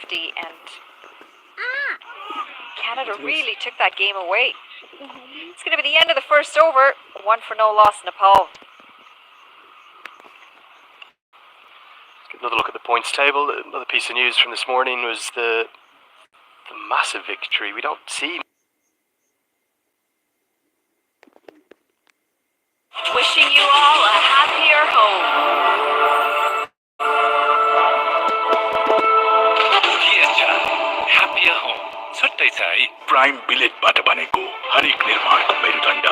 50, and Canada really took that game away. It's going to be the end of the first over. 1-0 Nepal. Let's get another look at the points table. Another piece of news from this morning was the massive victory. We don't see. Wishing you all a happier home. Happier home. छुट्टै छ है prime बिलेटबाट बनेको हरेक निर्माणको मेरुदण्ड.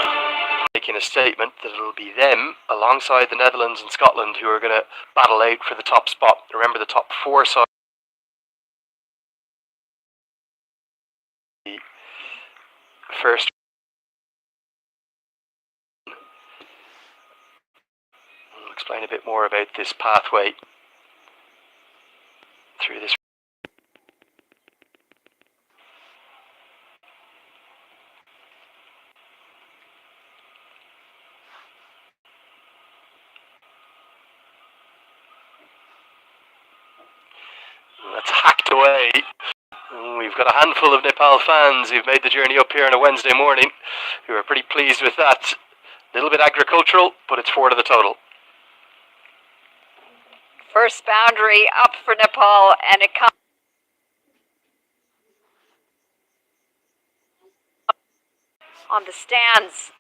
Making a statement that it'll be them alongside the Netherlands and Scotland who are going to battle out for the top spot. Remember, the top 4 sides. The first. I'll explain a bit more about this pathway through this. That's hacked away. We've got a handful of Nepal fans who've made the journey up here on a Wednesday morning who are pretty pleased with that. A little bit agricultural, but it's 4 to the total. First boundary up for Nepal, and it comes on the stands.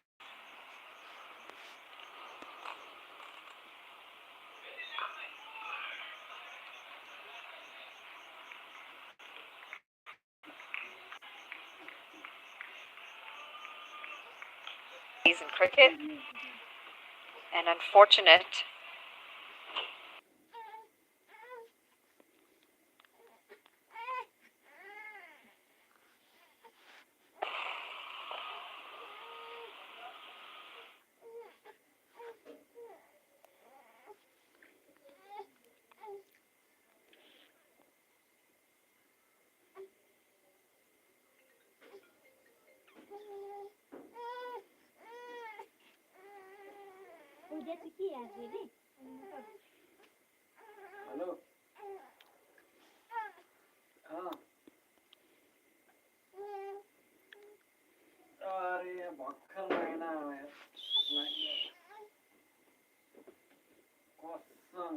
In cricket, and unfortunate. Hello. अरे भर्खर महिना कसम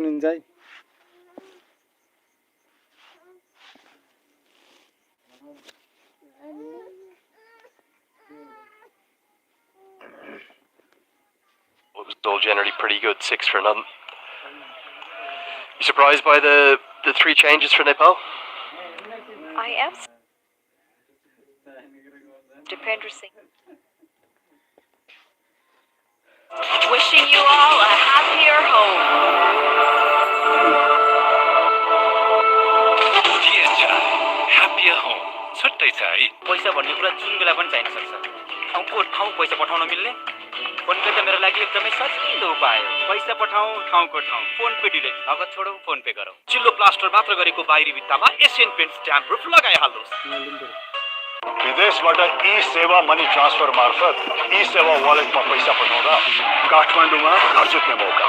Enjoy. It was all generally pretty good, 6 for none. You surprised by the 3 changes for Nepal? I am. Dipendra Singh. Wishing you all a happier home. Happier home. छुट्टै छ है पैसा भन्ने कुरा जुन बेला पनि चाहिन सक्छ. ठाउँको ठाउँ पैसा पठाउन मिल्ने फोन पे त मेरो लागि एकदमै सजिलो उपाय हो. पैसा पठाऊ ठाउँको ठाउँ. फोन पे डिले नगद छोडौ फोन पे गरौ. चिल्लो प्लास्टर मात्र गरेको बाहिरी भित्तामा एशियन पेन्ट्स स्ट्याम्प प्रुफ लगाइहाल्नुस्. विदेशबाट ई-सेवा मनी ट्रान्सफर मार्फत ई-सेवा वालेटमा पैसा पठाउँदा काठमाडौँमा घर जित्ने मौका.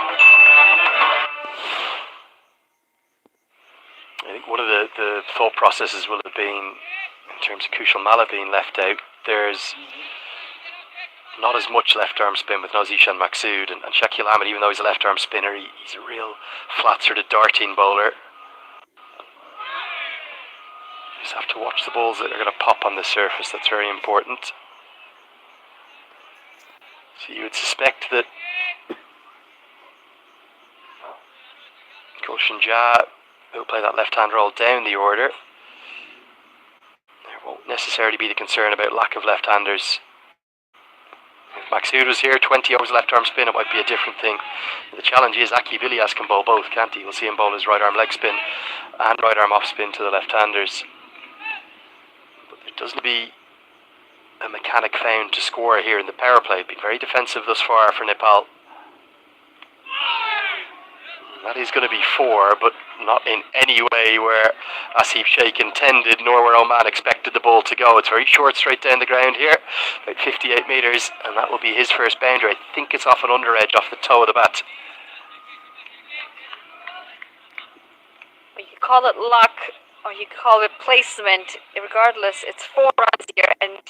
I think one of the thought processes will have been, in terms of Kushal Malla being left out, there's not as much left arm spin with Nazishan Maksud, and Shakil Ahmed, even though he's a left arm spinner, he's a real flat sort of darting bowler. You just have to watch the balls that are going to pop on the surface. That's very important. So you would suspect that Gulshan Jah will play that left-hand roll down the order. There won't necessarily be the concern about lack of left-handers. If Maxud was here, 20 overs left arm spin, it might be a different thing. The challenge is Aki Vilias can bowl both, can't he? We'll see him bowl his right arm leg spin and right arm off spin to the left-handers. But there doesn't be a mechanic found to score here in the power play. Been very defensive thus far for Nepal. That is going to be 4, but not in any way where Asif Sheikh intended, nor where Oman expected the ball to go. It's very short, straight down the ground here, about 58 metres, and that will be his first boundary. I think it's off an under edge, off the toe of the bat. You could call it luck, or you could call it placement. Regardless, it's 4 runs here, and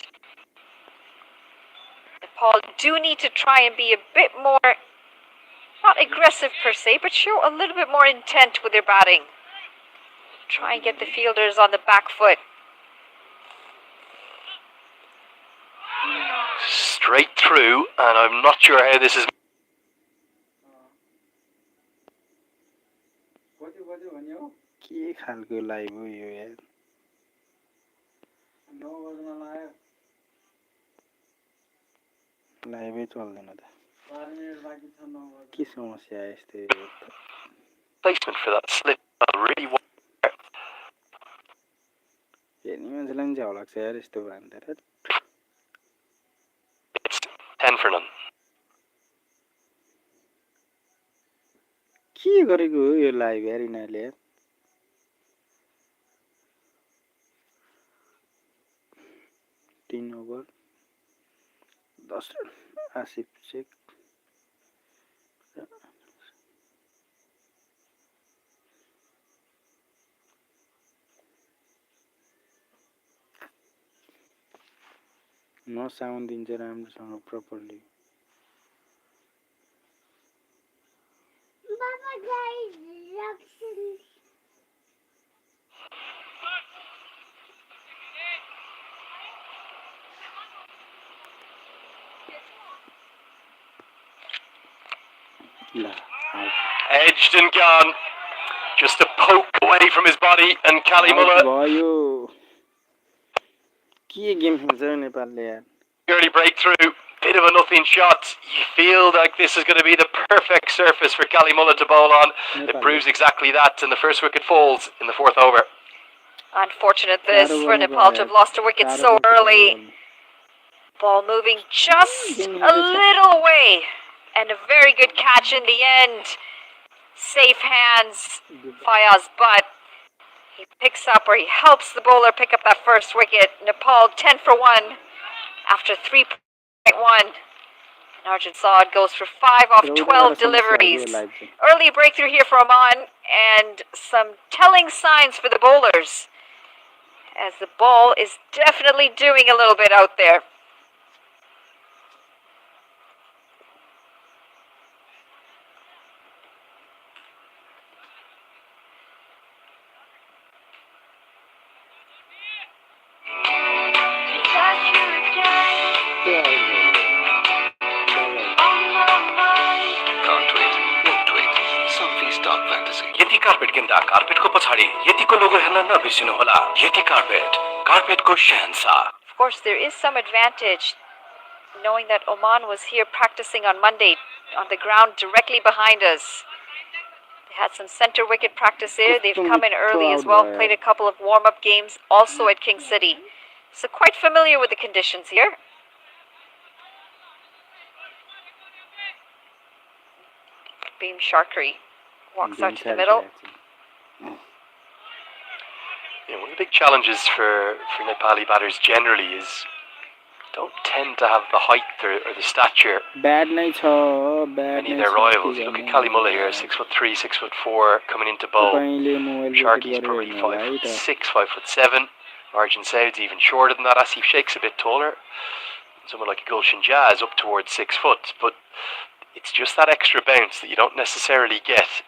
Nepal do need to try and be a bit more, not aggressive per se, but show a little bit more intent with their batting. Try and get the fielders on the back foot. Straight through, and I'm not sure how this is. कति भन्यो के खालको live हो यो यार 9 बज्न लाग्यो लाइभै चल्दैन त 12 minute बाँकी छ 9 बज्न के समस्या यस्तै Placement for that slip really was. हेर्ने मान्छेलाई पनि झ्याउ लाग्छ यार यस्तो भन्दा र It's 10 for none. के गरेको हो यो लाइभ यार यिनीहरूले यार 3 ओभर 10 रन आसिफ शेख न साउन्ड दिन्छ राम्रोसँग properly Edged and gone. Just a poke away from his body, and Kalimullah भयो के गेम खेल्छ नेपालले यार early breakthrough. Bit of a nothing shot. You feel like this is going to be the perfect surface for Kalimullah to bowl on. It proves exactly that, and the first wicket falls in the 4th over. Unfortunate this for Nepal to have lost a wicket so early. Ball moving just a little way, and a very good catch in the end. Safe hands, Fayaz Butt. He picks up, or he helps the bowler pick up that first wicket. Nepal 10 for 1 after 3.1. And Arjun Saad goes for 5 off 12 deliveries. Early breakthrough here for Oman, and some telling signs for the bowlers, as the ball is definitely doing a little bit out there. यति carpet किन्दा कार्पेटको पछाडि यतिको लोगो हेर्न नबिर्सिनु होला यति कार्पेटको शहंशाह. Of course, there is some advantage knowing that Oman was here practicing on Monday on the ground directly behind us. They had some center wicket practice there. They've come in early as well, played a couple of warm-up games also at King City. So quite familiar with the conditions here. Beam Sharkari walks out to the middle. Yeah, one of the big challenges for Nepali batters generally is don't tend to have the height or the stature Bad night, bad any of their rivals. You look at Kalimullah here, 6'3", 6'4", coming into bowl. Sharky's probably 5'6", 5'7". Arjun Saud's even shorter than that. Asif Sheikh's a bit taller. Someone like Gulshan Jazz up towards 6 foot, but it's just that extra bounce that you don't necessarily get.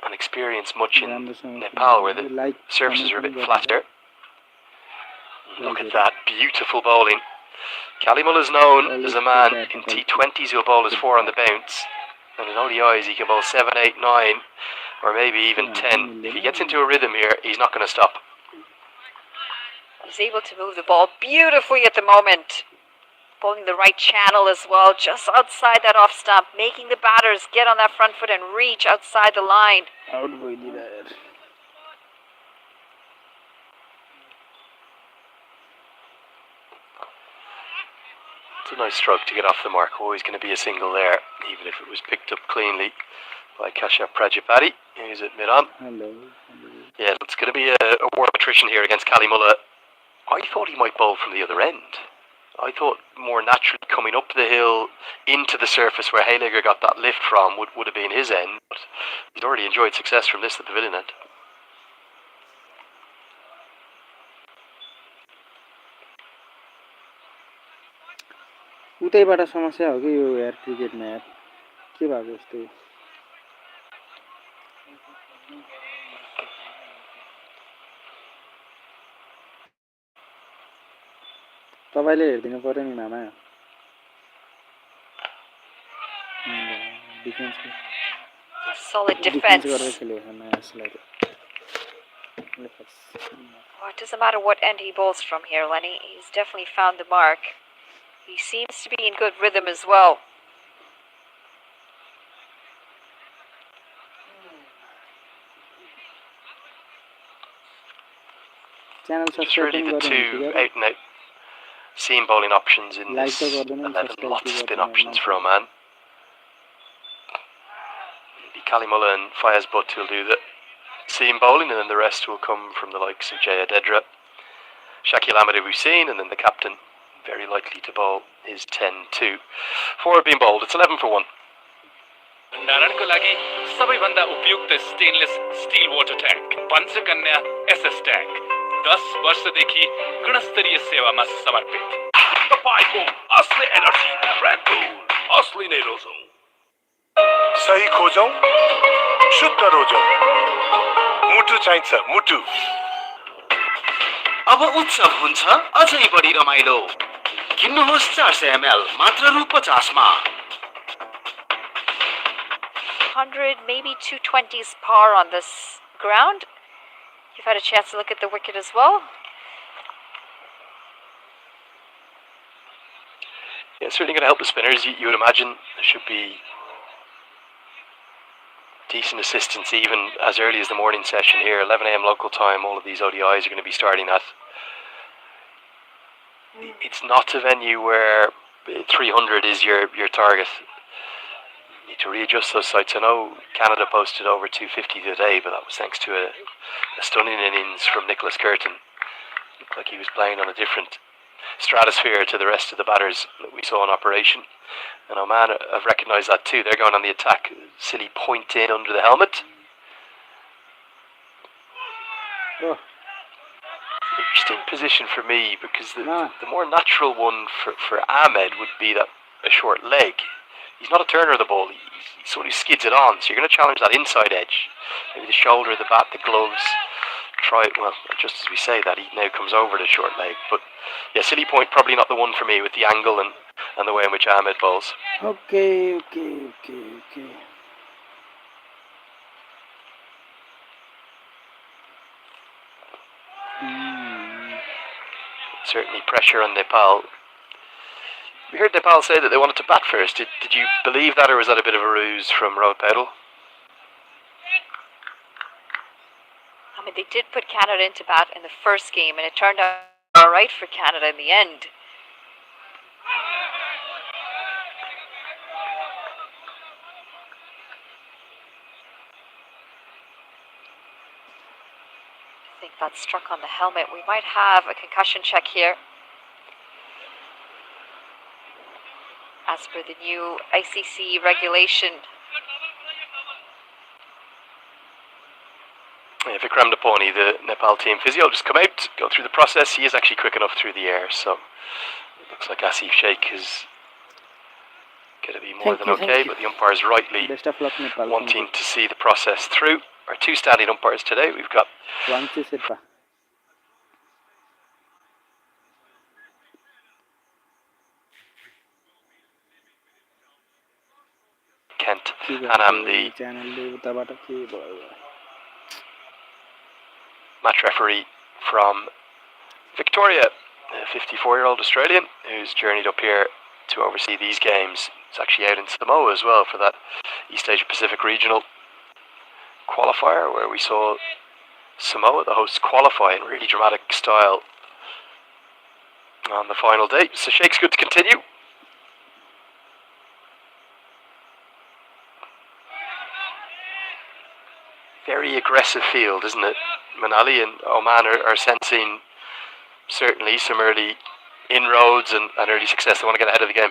And experience much in Nepal, where the surfaces are a bit flatter. Look at that, beautiful bowling. Kalimullah is known as a man in T20s who'll bowl his 4 on the bounce, and in ODIs he can bowl 7, 8, 9, or maybe even 10. If he gets into a rhythm here, he's not going to stop. He's able to move the ball beautifully at the moment. Bowling the right channel as well, just outside that off stump, making the batters get on that front foot and reach outside the line. Out भइदिरा यार It's a nice stroke to get off the mark. Always going to be a single there, even if it was picked up cleanly by Kashyap Prajapati. He's at mid-on. Hello Yeah, it's going to be a war of attrition here against Kalimulla. I thought he might bowl from the other end. I thought more naturally coming up the hill into the surface where Hayliger got that lift from would have been his end, but he's already enjoyed success from this at the pavilion end. उतैबाट समस्या हो कि यो यार क्रिकेटमा यार के भएको यस्तो तपाईले हेर्दिनु पर्यो नि मामा Solid defense. Oh, it doesn't matter what end he bowls from here, Lenny. He's definitely found the mark. He seems to be in good rhythm as well. Just really the two out and out seam bowling options in this 11. Lots of spin options for Oman. It'll be Kalimulla and Fayaz Butt who'll do the seam bowling, and then the rest will come from the likes of Jaya Dedra. Shakil Ahmed we've seen, and then the captain very likely to bowl his 10-2. 4 have been bowled. It's 11 for 1. भण्डारणको लागि सबैभन्दा उपयुक्त stainless steel water tank Panchakanya SS tank 10 वर्षदेखि गुणस्तरीय सेवामा समर्पित तपाईको असली energy Red Bull असली नै रोजौं सही खोजौं शुद्ध रोजौं मुटु चाहिन्छ मुटु अब उत्सव हुन्छ अझै बढी रमाइलो किन्नुहोस् 400 ml मात्र रु 50 मा 100, maybe 220s par on this ground. You've had a chance to look at the wicket as well. Yeah, it's certainly going to help the spinners. You would imagine there should be decent assistance even as early as the morning session here. 11 a.m. local time, all of these ODIs are going to be starting at. It's not a venue where 300 is your target. You need to readjust those sights. I know Canada posted over 250 today, but that was thanks to a stunning innings from Nicholas Curtin. Looked like he was playing on a different stratosphere to the rest of the batters that we saw in operation. And Oman have recognised that too. They're going on the attack. Silly point in under the helmet. Oh. Interesting position for me, because the more natural one for Ahmed would be that a short leg. He's not a turner of the ball. He's somebody who skids it on. So you're going to challenge that inside edge. Maybe the shoulder, the bat, the gloves. Try it. Well, just as we say that, he now comes over the short leg. But yeah, silly point, probably not the one for me with the angle and the way in which Ahmed bowls. Okay. Certainly pressure on Nepal. We heard Nepal say that they wanted to bat first. Did you believe that, or was that a bit of a ruse from Rohit Patel? I mean, they did put Canada into bat in the first game, and it turned out all right for Canada in the end. I think that struck on the helmet. We might have a concussion check here. As per the new ICC regulation. Yeah, Vikram Daponi, the Nepal team physio, will just come out, go through the process. He is actually quick enough through the air, so it looks like Asif Sheikh is going to be more than okay, but the umpires rightly wanting to see the process through. Our 2 standing umpires today, we've got Kent Hanam, the match referee from Victoria, a 54-year-old Australian who's journeyed up here to oversee these games. It's actually out in Samoa as well for that East Asia Pacific Regional qualifier where we saw Samoa, the hosts, qualify in really dramatic style on the final day. So Shake's good to continue. Very aggressive field, isn't it? Manali and Oman are sensing certainly some early inroads and early success. They want to get ahead of the game.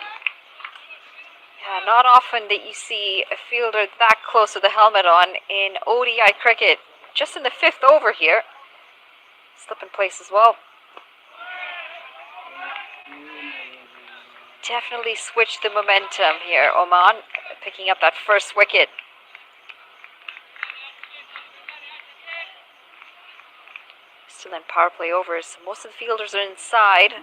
Yeah, not often that you see a fielder that close with the helmet on in ODI cricket. Just in the 5th over here. Slip in place as well. Definitely switched the momentum here, Oman, picking up that first wicket. Still in power play overs. Most of the fielders are inside.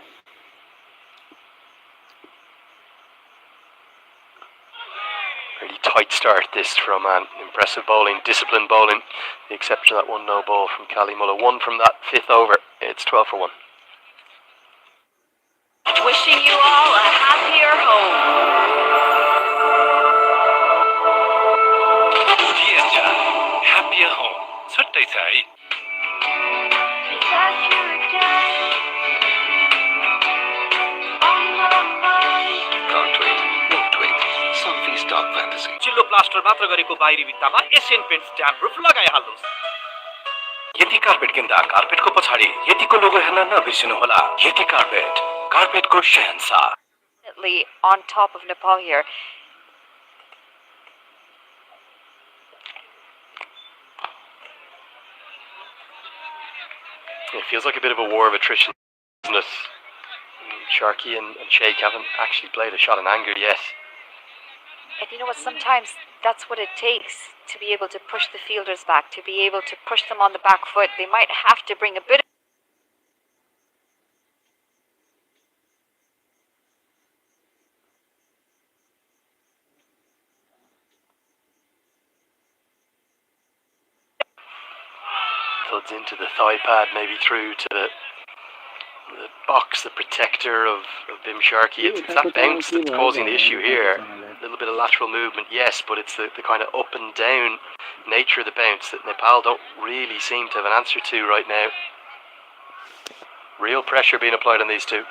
Really tight start this from impressive bowling, disciplined bowling. The exception of that one no ball from Cali Mulla. 1 from that 5th over. It's 12 for 1. Wishing you all a happier home. Dear John, happier home. छुट्टै छ है Can't wait, won't wait. Sunfeast Dark Fantasy. चिल्लो plaster मात्र गरेको बाहिरी भित्तामा Asian paints tan proof लगाइहाल्नुहोस् यति carpet किन्दा कार्पेटको पछाडि यतिको लोगो हेर्न नबिर्सिनुहोला यति carpet कार्पेटको Shahenshah On top of Nepal here. It feels like a bit of a war of attrition, doesn't it? Sharky and Sheikh haven't actually played a shot in anger yet. And you know what, sometimes that's what it takes to be able to push the fielders back, to be able to push them on the back foot. They might have to bring a bit of Floods into the thigh pad, maybe through to the box, the protector of Bim Sharkey. It's that bounce that's causing the issue here. A little bit of lateral movement, yes, but it's the kind of up and down nature of the bounce that Nepal don't really seem to have an answer to right now. Real pressure being applied on these two.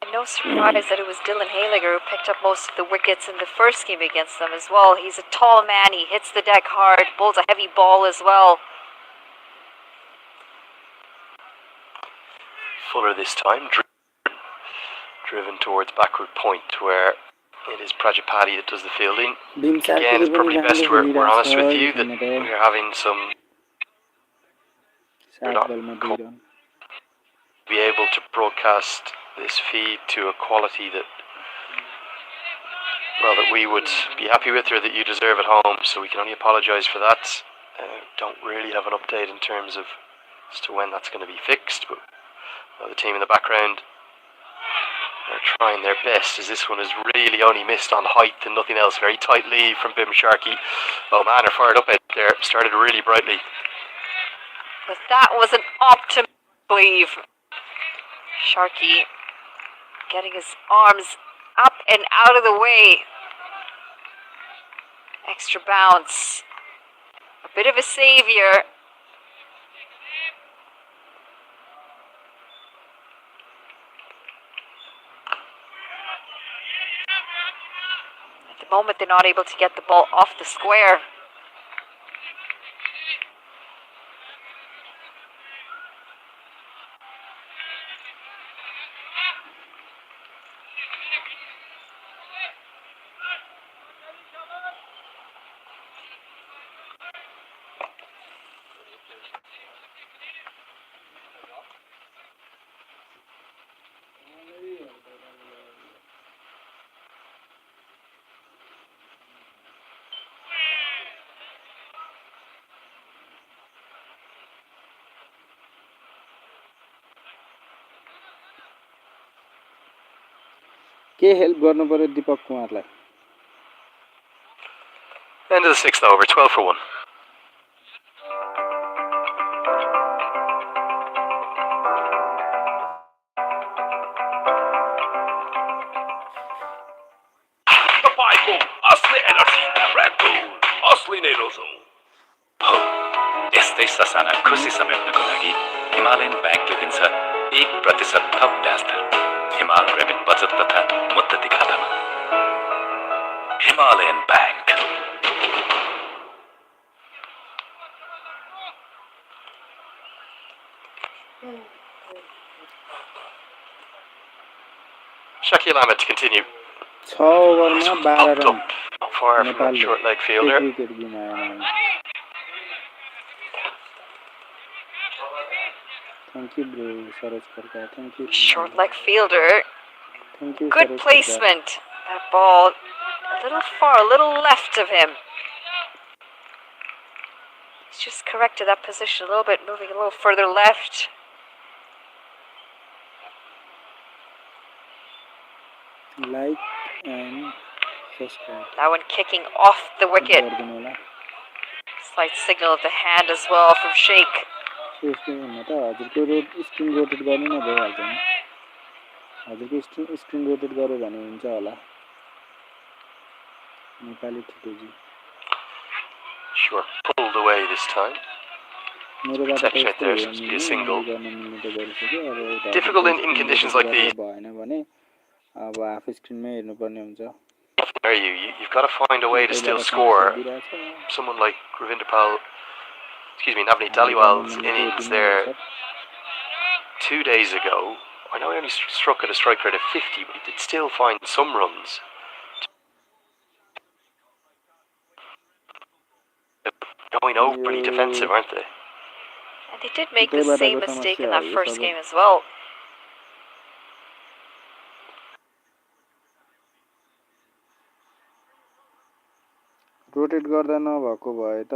And no surprise that it was Dylan Haliger who picked up most of the wickets in the first game against them as well. He's a tall man, he hits the deck hard, bowls a heavy ball as well. Fuller this time, driven towards backward point where it is Prajapati that does the fielding. Again, it's probably best we're honest with you that we're having some... We're not be able to broadcast this feed to a quality that, well, that we would be happy with or that you deserve at home, so we can only apologise for that. Don't really have an update in terms of as to when that's going to be fixed, but the team in the background are trying their best, as this one has really only missed on height and nothing else. Very tight lead from Bim Sharkey. Oh man, are fired up out there. Started really brightly. But that was an optimal leave. Sharkey getting his arms up and out of the way. Extra bounce. A bit of a savior. At the moment, they're not able to get the ball off the square. के help गर्नु पर्यो दीपक कुमारलाई End of the 6th over, 12 for 1. असली energy Red Bull असली नै रोजौं हो यस्तै ससाना खुसी समेट्नको लागि हिमालयन ब्याङ्कले दिन्छ 1% थप ब्याज दर हिमाल ग्रामीण बचत तथा मुद्दती खातामा Himalayan bank Shakil Ahmed to continue. 6 ओभरमा 12 Popped run up far from that नेपालले short leg एक fielder. विकेट गुमाएन। Thank you bro Saroj Khadka, thank you Short leg fielder. Thank you Good Saroj Khadka. placement. That ball a little far, a little left of him. He's just corrected that position a little bit, moving a little further left. Like and subscribe That one kicking off the wicket. गरिदिनु होला। Slight signal of the hand as well from Sheikh. त्यसको हुन त हजुरको screen rotate गर्नु न भइहाल्छ नि। हजुरको स्क्रिन रोटेट गर्यो भने हुन्छ होला। Nepali ठिटोजी Sure, pulled away this time. मेरोबाट त Section right यस्तो there, हो supposed to be a नि, single. मैले गर्न मिल्ने त गरिसक्यो। अब एउटा Difficult in screen conditions rotate like गरेर these. भएन भने अब हाफ स्क्रिनमै हेर्नुपर्ने हुन्छ। Are you've got to find a way to still score. Someone like Navneet Dhaliwal's innings there 2 days ago. I know he only struck at a strike rate of 50, but he did still find some runs. Going over pretty defensive, aren't they? And they did make the same mistake in that first game as well. Rotate गर्दा नभएको भए त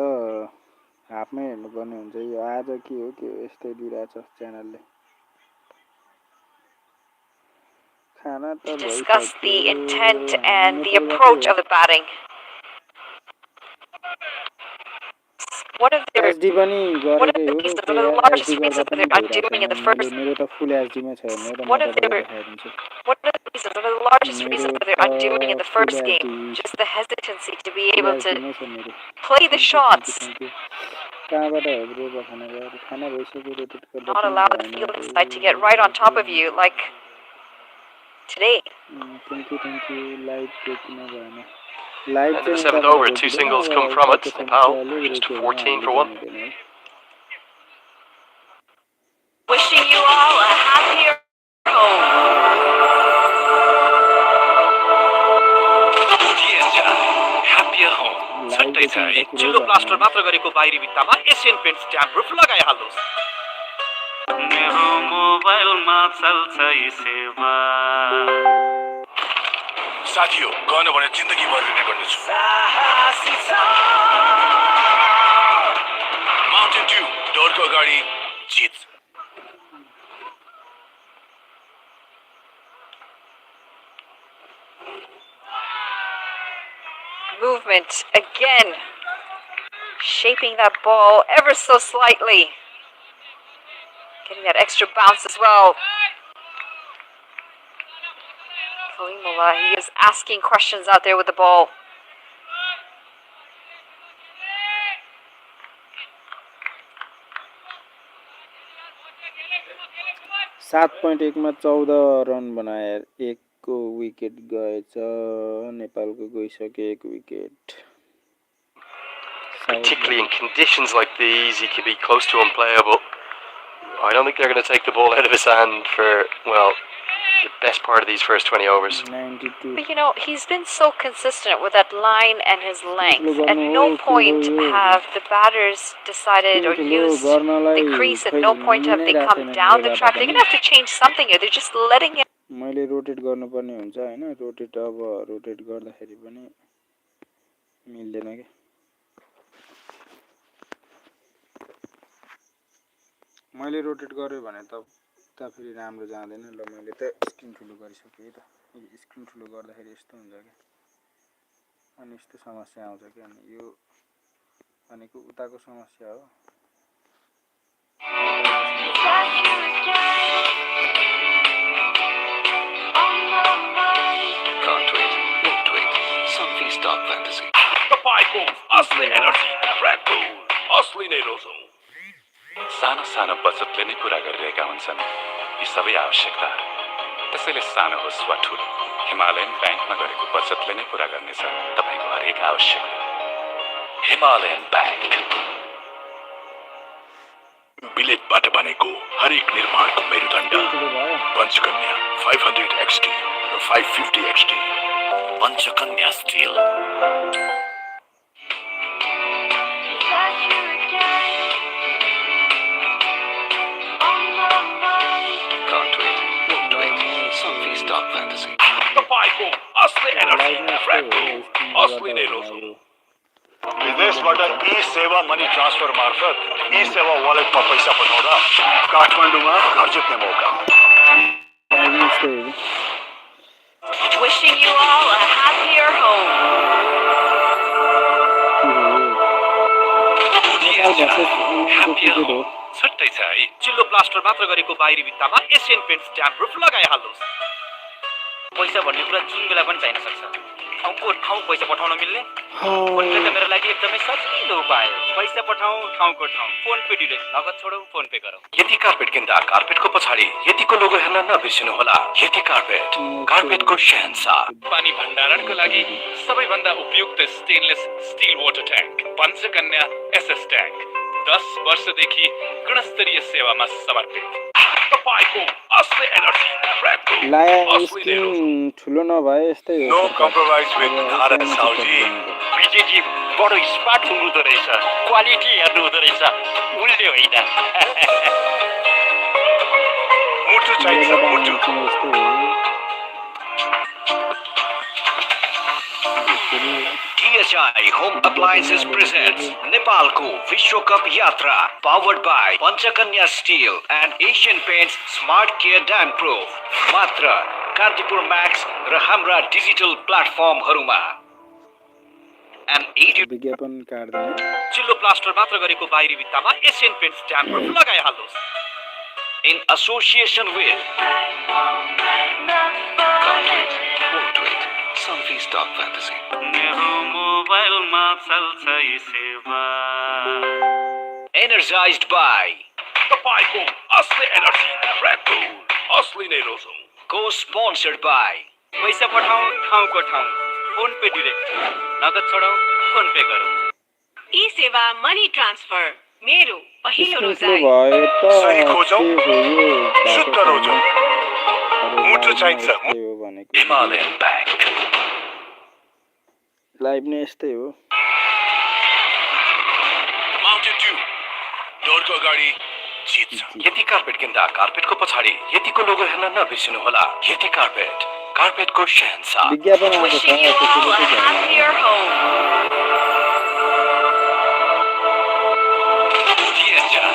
हाफमै हेर्नुपर्ने हुन्छ। यो आज के हो यस्तै दिइरहेछ च्यानलले। खाना त Discuss the intent and the approach of the batting. One of the SD पनि गरेकै हो। reasons, one of the largest SD reasons गर्दा that पनि they're undoing in the first. मेरो त फुल एसडीमा छ हेर्नु त म One of तपाईँलाई the देखाइदिन्छु। one of the reasons, one of the largest मेरो reasons that त they're undoing in the full first game, SD just the hesitancy to be full able to एसडीमै छ मेरो। play the shots, कहाँबाट हो bro खाना गएर खाना भइसक्यो रोटेट गर्दा not allow the fielding side to get right on top of you like today. Thank you live किन भएन। Live End of the 7th over, 2 singles come from it. Nepal, just 14 for 1. Wishing you all a happier home. Happier home छुट्टै छ एक चिल्लो plaster मात्र गरेको बाहिरी भित्तामा एसियन पेन्ट्स ट्याम्प प्रुफ लगाइहाल्नुहोस्। मेरो मोबाइलमा चल्छ यी सेवा साथीहो गर्न भने जिन्दगीभर रिने गर्नेछु। माउन्टेन ड्यू डोरको अगाडि जित। Movement again, shaping that ball ever so slightly, getting that extra bounce as well. Kalimullah, he is asking questions out there with the ball. 7.1 मा 14 रन बनाए। एक को विकेट गएछ। नेपालको गइसक्यो एक wicket. Particularly in conditions like these, he can be close to unplayable. I don't think they're going to take the ball out of his hand for, well, the best part of these first 20 overs. 92 But you know, he's been so consistent with that line and his length. At no point have the batters decided or used the crease. At no point have they come down the track. They're going to have to change something here. They're just letting it. मैले rotate गर्नुपर्ने हुन्छ हैन। Rotate अब rotate गर्दाखेरि पनि मिल्दैन के। मैले rotate गर्यो भने त फेरि राम्रो जाँदैन। ल मैले त स्क्रिन ठुलो गरिसकेँ त। स्क्रिन ठुलो गर्दाखेरि यस्तो हुन्छ के। अनि यस्तो समस्या आउँछ के। अनि यो भनेको उताको समस्या हो। Can't wait, won't wait. Something stop fantasy. तपाईँको असली एनर्जी रेड बुल असली नै रोजौँ। सानो सानो बचतले नै पूरा गरिरहेका हुन्छन् यी सबै आवश्यकताहरू। त्यसैले सानो होस् वा ठुलो, हिमालयन ब्याङ्कमा गरेको बचतले नै पूरा गर्नेछ तपाईँको हरेक आवश्यकता। हिमालयन ब्याङ्क बिलेटबाट बनेको हरेक निर्माणको मेरुदण्ड पञ्चकन्या 500 XT र 550 XT Panchakanya steel. Can't wait, won't wait. Some feast dog fantasy. तपाईँको असली एनर्जी रेड बुल असली नै रोजौँ। विदेशबाट ई सेवा मनी ट्रान्सफर मार्फत ई सेवा वालेटमा पैसा पठाउँदा काठमाडौँमा घर जित्ने मौका। Wishing you all a happier home. Happier home छुट्टै छ है। चिल्लो प्लास्टर मात्र गरेको बाहिरी भित्तामा एसियन पेन्ट स्ट्याम्प प्रुफ लगाइहाल्नुहोस्। पैसा भन्ने कुरा जुन बेला पनि चाहिन सक्छ। ठाउँको ठाउँ पैसा पठाउन मिल्ने फोनपे त मेरो लागि एकदमै सजिलो उपाय हो। पैसा पठाउँ ठाउँको ठाउँ, फोन पे डिरेक्ट, नगद छोडौँ फोन पे गरौँ। यति कार्पेट किन्दा कार्पेटको पछाडि यतिको लोगो हेर्न नबिर्सिनुहोला। यति कार्पेट, कार्पेटको शहंशाह। पानी भण्डारणको लागि सबैभन्दा उपयुक्त stainless steel water tank Panchakanya SS tank 10 वर्षदेखि गुणस्तरीय सेवामा समर्पित। तपाईँको असली एनर्जी रेड बुल लाया असली नै रोजौँ। स्किन ठुलो नभए यस्तै हो। No compromise with Bharat Sauji. विजयजी बडो स्मार्ट हुनुहुँदो रहेछ, क्वालिटी हेर्नु हुँदो रहेछ, मूल्य होइन। मुटु चाहिन्छ मुटु। DHI Home Appliances presents Nepalको विश्वकप यात्रा powered by Panchakanya Steel and Asian Paints Smart Care Dam Proof मात्र कान्तिपुर म्याक्स र हाम्रा डिजिटल प्लेटफर्महरूमा। विज्ञापन काट्दैन। चिल्लो प्लास्टर मात्र गरेको बाहिरी भित्तामा एसियन पेन्ट स्ट्याम्प प्रुफ लगाइहाल्नुहोस्। In association with Can't wait, won't wait. Some feast dog fantasy. मोबाइलमा चल्छ यी सेवा। Energized by तपाईँको असली एनर्जी रेड बुल असली नै रोजौँ। Co-sponsored by पैसा पठाउँ ठाउँको ठाउँ, फोन पे डिरेक्ट, नगद छोडौँ फोन पे गरौँ। ई सेवा मनी ट्रान्सफर मेरो पहिलो रोजाइ। भयो त सही खोजौँ, के हो यो? शुद्ध रोजौँ। मुटु चाहिन्छ यस्तै हो भनेको। हिमालयन ब्याङ्क लाइभ नै यस्तै हो। माउन्टेन ड्यू डोरको अगाडि जित्छ। यति कार्पेट किन्दा कार्पेटको पछाडि यतिको लोगो हेर्न नबिर्सिनुहोला। यति कार्पेट, कार्पेटको शहंशाह। विज्ञापन आएको छ Wishing you all a happier home. DHI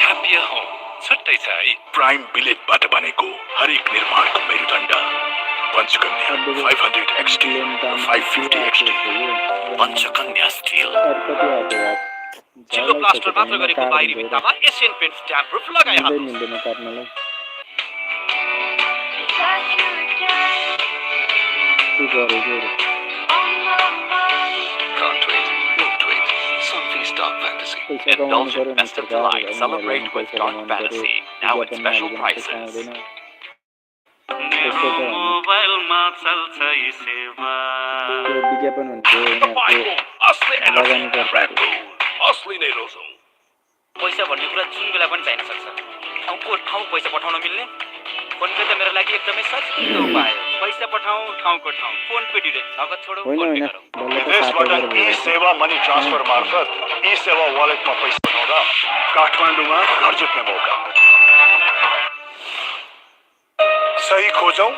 Happier Home छुट्टै छ है। प्राइम बिलेटबाट बनेको हरेक निर्माणको मेरुदण्ड पञ्चकन्या 500 XT र 550 XT पञ्चकन्या स्टिल। चिल्लो प्लास्टर मात्र गरेको बाहिरी भित्तामा एसियन पेन्ट स्ट्याम्प प्रुफ लगाइहाल्नुहोस्। मिल्दैन काट्नलाई। के गरेको? Can't wait, won't wait. Some feast dog fantasy. पैसा कमाउनु Indulge पर्यो in festive delight. Celebrate with Dark Fantasy. Now with special prices. मोबाइलमा चल्छ यी सेवा। विज्ञापन भनेको तपाईँको असली एनर्जी रेड बुल असली नै रोजौँ। पैसा भन्ने कुरा जुन बेला पनि चाहिन सक्छ। ठाउँको ठाउँ पैसा पठाउन मिल्ने फोन पे त मेरो लागि एकदमै सजिलो उपाय हो। पैसा पठाउँ ठाउँको ठाउँ, फोन पे डिरेक्ट, नगद छोडौँ होइन फोन पे होइन गरौँ। विदेशबाट ई सेवा मनी ट्रान्सफर मार्फत ई सेवा वालेटमा पैसा पठाउँदा काठमाडौँमा घर जित्ने मौका। सही खोजौँ,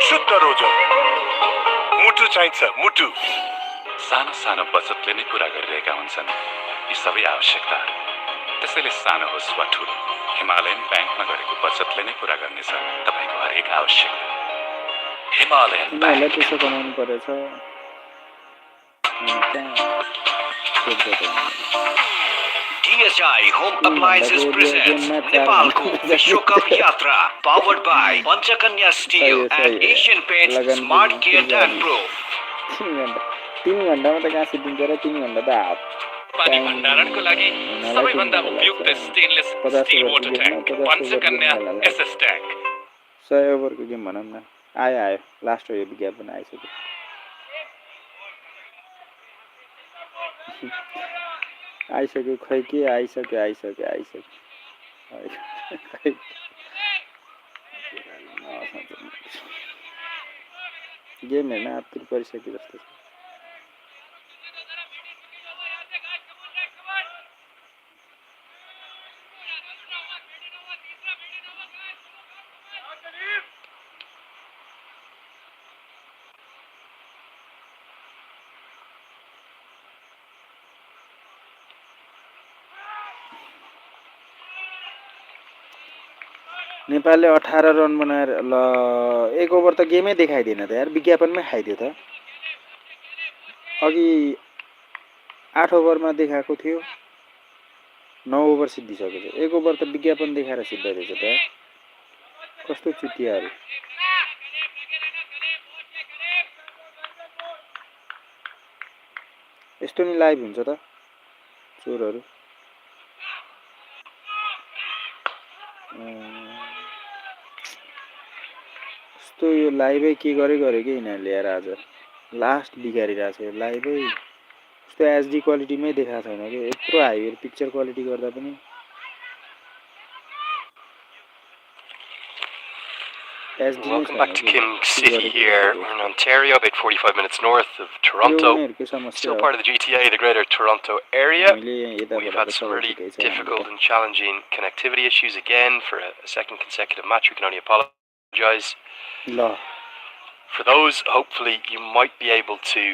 शुद्ध रोजौँ। मुटु चाहिन्छ मुटु। सानो सानो बचतले नै पूरा गरिरहेका हुन्छन् यी सबै आवश्यकताहरू। त्यसैले सानो होस् वा ठुलो, हिमालयन ब्याङ्कमा गरेको बचतले नै पूरा गर्नेछ तपाईँको हरेक आवश्यकता। हिमालयन उनीहरूलाई ब्याङ्क। पैसा कमाउनु परेछ। DHI Home Appliances presents Nepalको विश्वकप यात्रा powered by Panchakanya Steel and Asian Paints Smart Care Dam Proof 3 घण्टामा त गाँसी दिन्छ र 3 घण्टा त हात पानी भण्डारणको लागि सबैभन्दा उपयुक्त stainless steel water tank Panchakanya SS tank 100 ओभरको गेम भनौँ न आयो लास्ट हो यो विज्ञापन आइसक्यो आइसक्यो खै के आइसक्यो गेम हेर्न आतुर परिसक्यो जस्तो छ नेपालले 18 रन बनाएर ल एक ओभर त गेमै देखाइदिएन त यार विज्ञापनमै खाइदियो त अघि 8 ओभरमा देखाएको थियो 9 ओभर सिद्धिसकेको छ एक ओभर त विज्ञापन देखाएर सिद्धै रहेछ त कस्तो चुतियाहरू यस्तो नि लाइभ हुन्छ त चोरहरू यस्तो यो लाइभै के गरे के यिनीहरूले यार आज लास्ट बिगारिरहेको छ यो लाइभै यस्तो एचडी क्वालिटीमै देखाएको छैन कि यत्रो हाई पिक्चर क्वालिटी गर्दा पनि Welcome back to Kim City here. We're in Ontario, about 45 minutes north of Toronto. Still part of the GTA, the Greater Toronto Area. We've had some really difficult and challenging connectivity issues again for a second consecutive match. We can only apologise. For those, hopefully you might be able to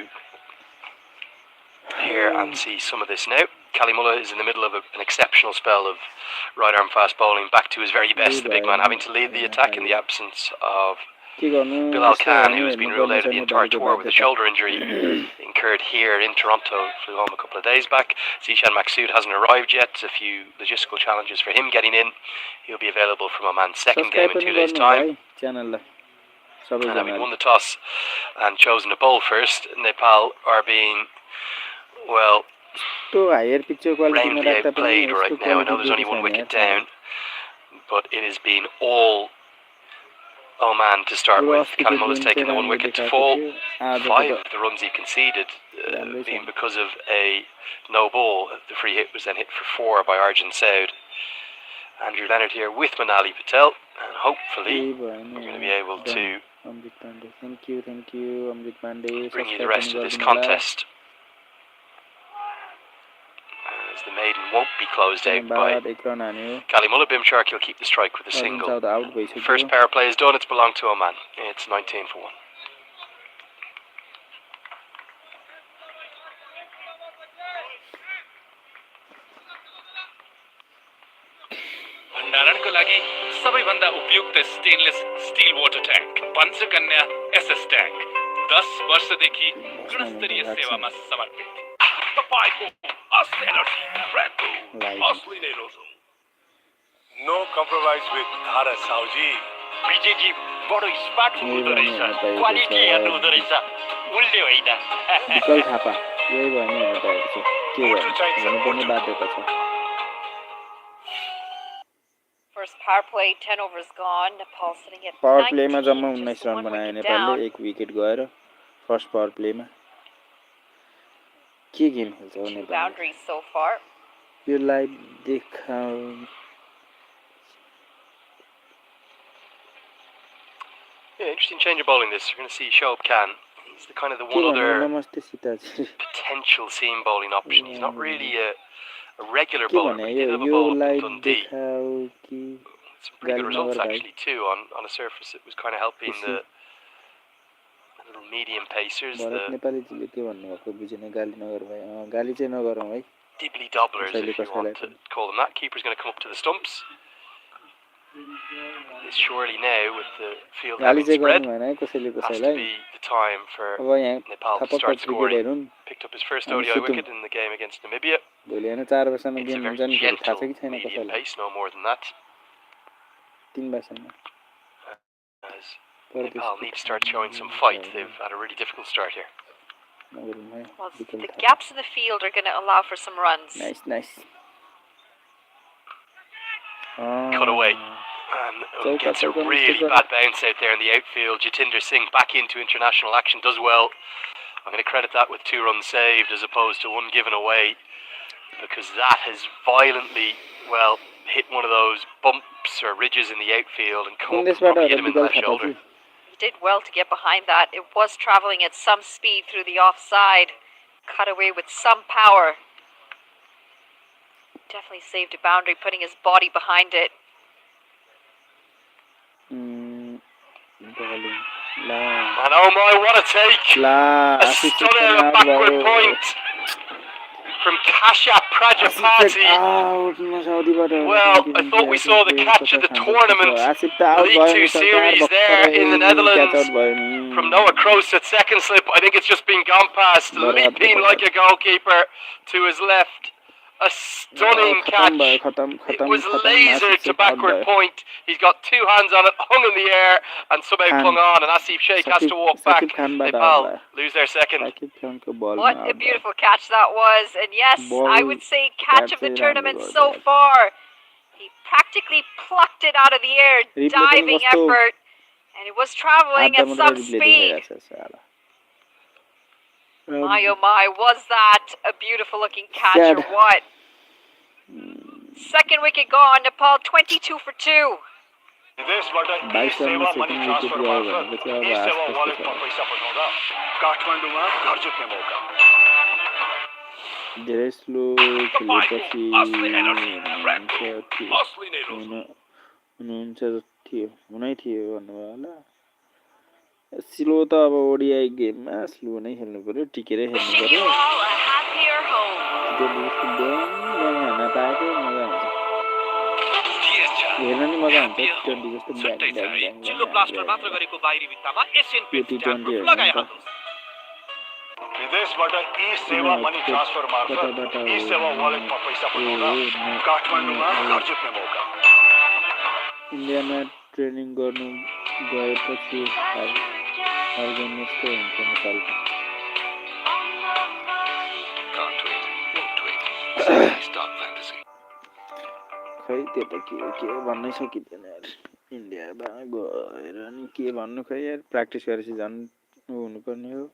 hear and see some of this now. Kalimullah is in the middle of an exceptional spell of right arm fast bowling, back to his very best, the big man having to lead the attack in the absence of Bilal Khan, who has been ruled out of the entire tour with a shoulder injury incurred here in Toronto. Flew home a couple of days back. Zishan Maksud hasn't arrived yet. A few logistical challenges for him getting in. He'll be available for Oman's second game in 2 days' time. And having won the toss and chosen to bowl first, Nepal are being, well, roundly outplayed right now. I know there's only 1 wicket down, but it has been all Oman to start with. Kalimullah's taken the 1 wicket to fall. 5 of the runs he conceded being because of a no ball. The free hit was then hit for 4 by Arjun Saud. Andrew Leonard here with Manali Patel, and hopefully we're going to be able to bring you the rest of this contest, as the maiden won't be closed out by Kalimullah. Bimshark, he'll keep the strike with a single. First power play is done, it's belonged to Oman. It's 19 for 1. भण्डारणको लागि सबैभन्दा उपयुक्त stainless steel water tank Panchakanya SS tank 10 वर्षदेखि गुणस्तरीय सेवामा समर्पित तपाईको असली energy Red Bull असली नै रोजो नो कम्प्रोमाइज विथ धारा साउजी विजयजी बडो स्मार्ट हुँदो रहेछ क्वालिटी हेर्नु हुँदो रहेछ मूल्य होइन विकल थापा यही भयो नि हेर्नु भएको छ के भन्नुपर्ने बाध्यता छ First power play, 10 overs gone. Nepal sitting at power 19, प्लेमा जम्मा 19 just रन 1 बनायो wicket नेपालले down. 1 विकेट गएर फर्स्ट पावर प्लेमा के गेम खेल्छ हो 2 नेपाल boundaries so far. यो लाइभ देखाउ Yeah, interesting change of bowling this. We're going to see Shoaib Khan. He's the kind of the one other नमस्ते Sitaji potential seam bowling option. He's not really a regular के bowler, भने but he did have a yo bowl up in live Dundee. देखाउ कि Some pretty good गाली results नगर भाइ actually too on a surface that was kind of helping the little medium pacers, Bharat the नेपालीजीले के भन्नुभएको बुझेन गाली नगर भाइ गाली चाहिँ नगरौँ है dibbly dobblers, कसैले if you want कसैलाई to call them that. Keeper's going to come up to the stumps. It's surely now, with the field गाली having चाहिँ spread, गर्नु भएन है कसैले has to कसैलाई be the time for अब यहाँ Nepal to थपक्क start cricket scoring. हेरौँ Picked up his first अनि ODI सुतौँ wicket in the game against Namibia. भोलि होइन 4 बजेसम्म It's a गेम हुन्छ very नि फेरि थाहा छ gentle कि छैन medium कसैलाई pace, no more than that. 3 बजेसम्म As Nepal need to start showing some fight. They've had a really difficult start here. Well, the gaps in the field are going to allow for some runs. Nice. Cut away. And gets a really bad bounce out there in the outfield. Jatinder Singh back into international action, does well. I'm going to credit that with 2 runs saved as opposed to 1 given away, because that has violently, well, hit one of those bumps or ridges in the outfield and come up and probably hit him in the left shoulder. He did well to get behind that. It was traveling at some speed through the offside. Cut away with some power. Definitely saved a boundary, putting his body behind it. And oh my, what a take! A stunner, a backward point from Kashyap Prajapati. Well, I thought we saw the catch of the tournament. League 2 series there in the Netherlands from Noah Kroos at second slip. I think it's just been gone past, leaping like a goalkeeper to his left. A stunning catch. It was lasered to backward point. He's got 2 hands on it, hung in the air, and somehow clung on. And Asif Sheikh has to walk back. Nepal lose their second. What a beautiful catch that was. And yes, I would say catch of the tournament so far. He practically plucked it out of the air, diving effort. And it was traveling at some speed. My oh my, was that a beautiful looking catch or what? Second wicket gone, Nepal 22 for 2. विदेशबाट e-Sewa money transfer मार्फत ई-सेवा वालेटमा पैसा पठाउँदा काठमाडौँमा घर जित्ने मौका। धेरै slow खेलेपछि हुनुहुन्छ थियो हुनै थियो भन्नुभयो होला। स्लो त अब ओडिआई गेममा स्लो नै खेल्नु पर्यो, टिकेरै खेल्नु पर्यो। हेर्न पाएको मजा हुन्छ, हेर्न नि मजा हुन्छ। टी20 जस्तो चिल्लो ब्लास्टर मात्र गरेको बाहिरी भित्तामा एशियन पेन्ट लगाइहाल्नु। विदेशबाट ई-सेवा मनी ट्रान्सफर मार्फत ई-सेवा वालेटमा पैसा पठाउँदा काठमाडौँमा घर जित्ने मौका। इन्डियामा ट्रेनिङ गर्नु गएपछि अर्गन यस्तो हुन्छ नेपालको। खै त्यो त के भन्नै सकिँदैन यार। इन्डियामा गएर नि के भन्नु, खै यार प्र्याक्टिस गरेपछि झन् हुनुपर्ने हो।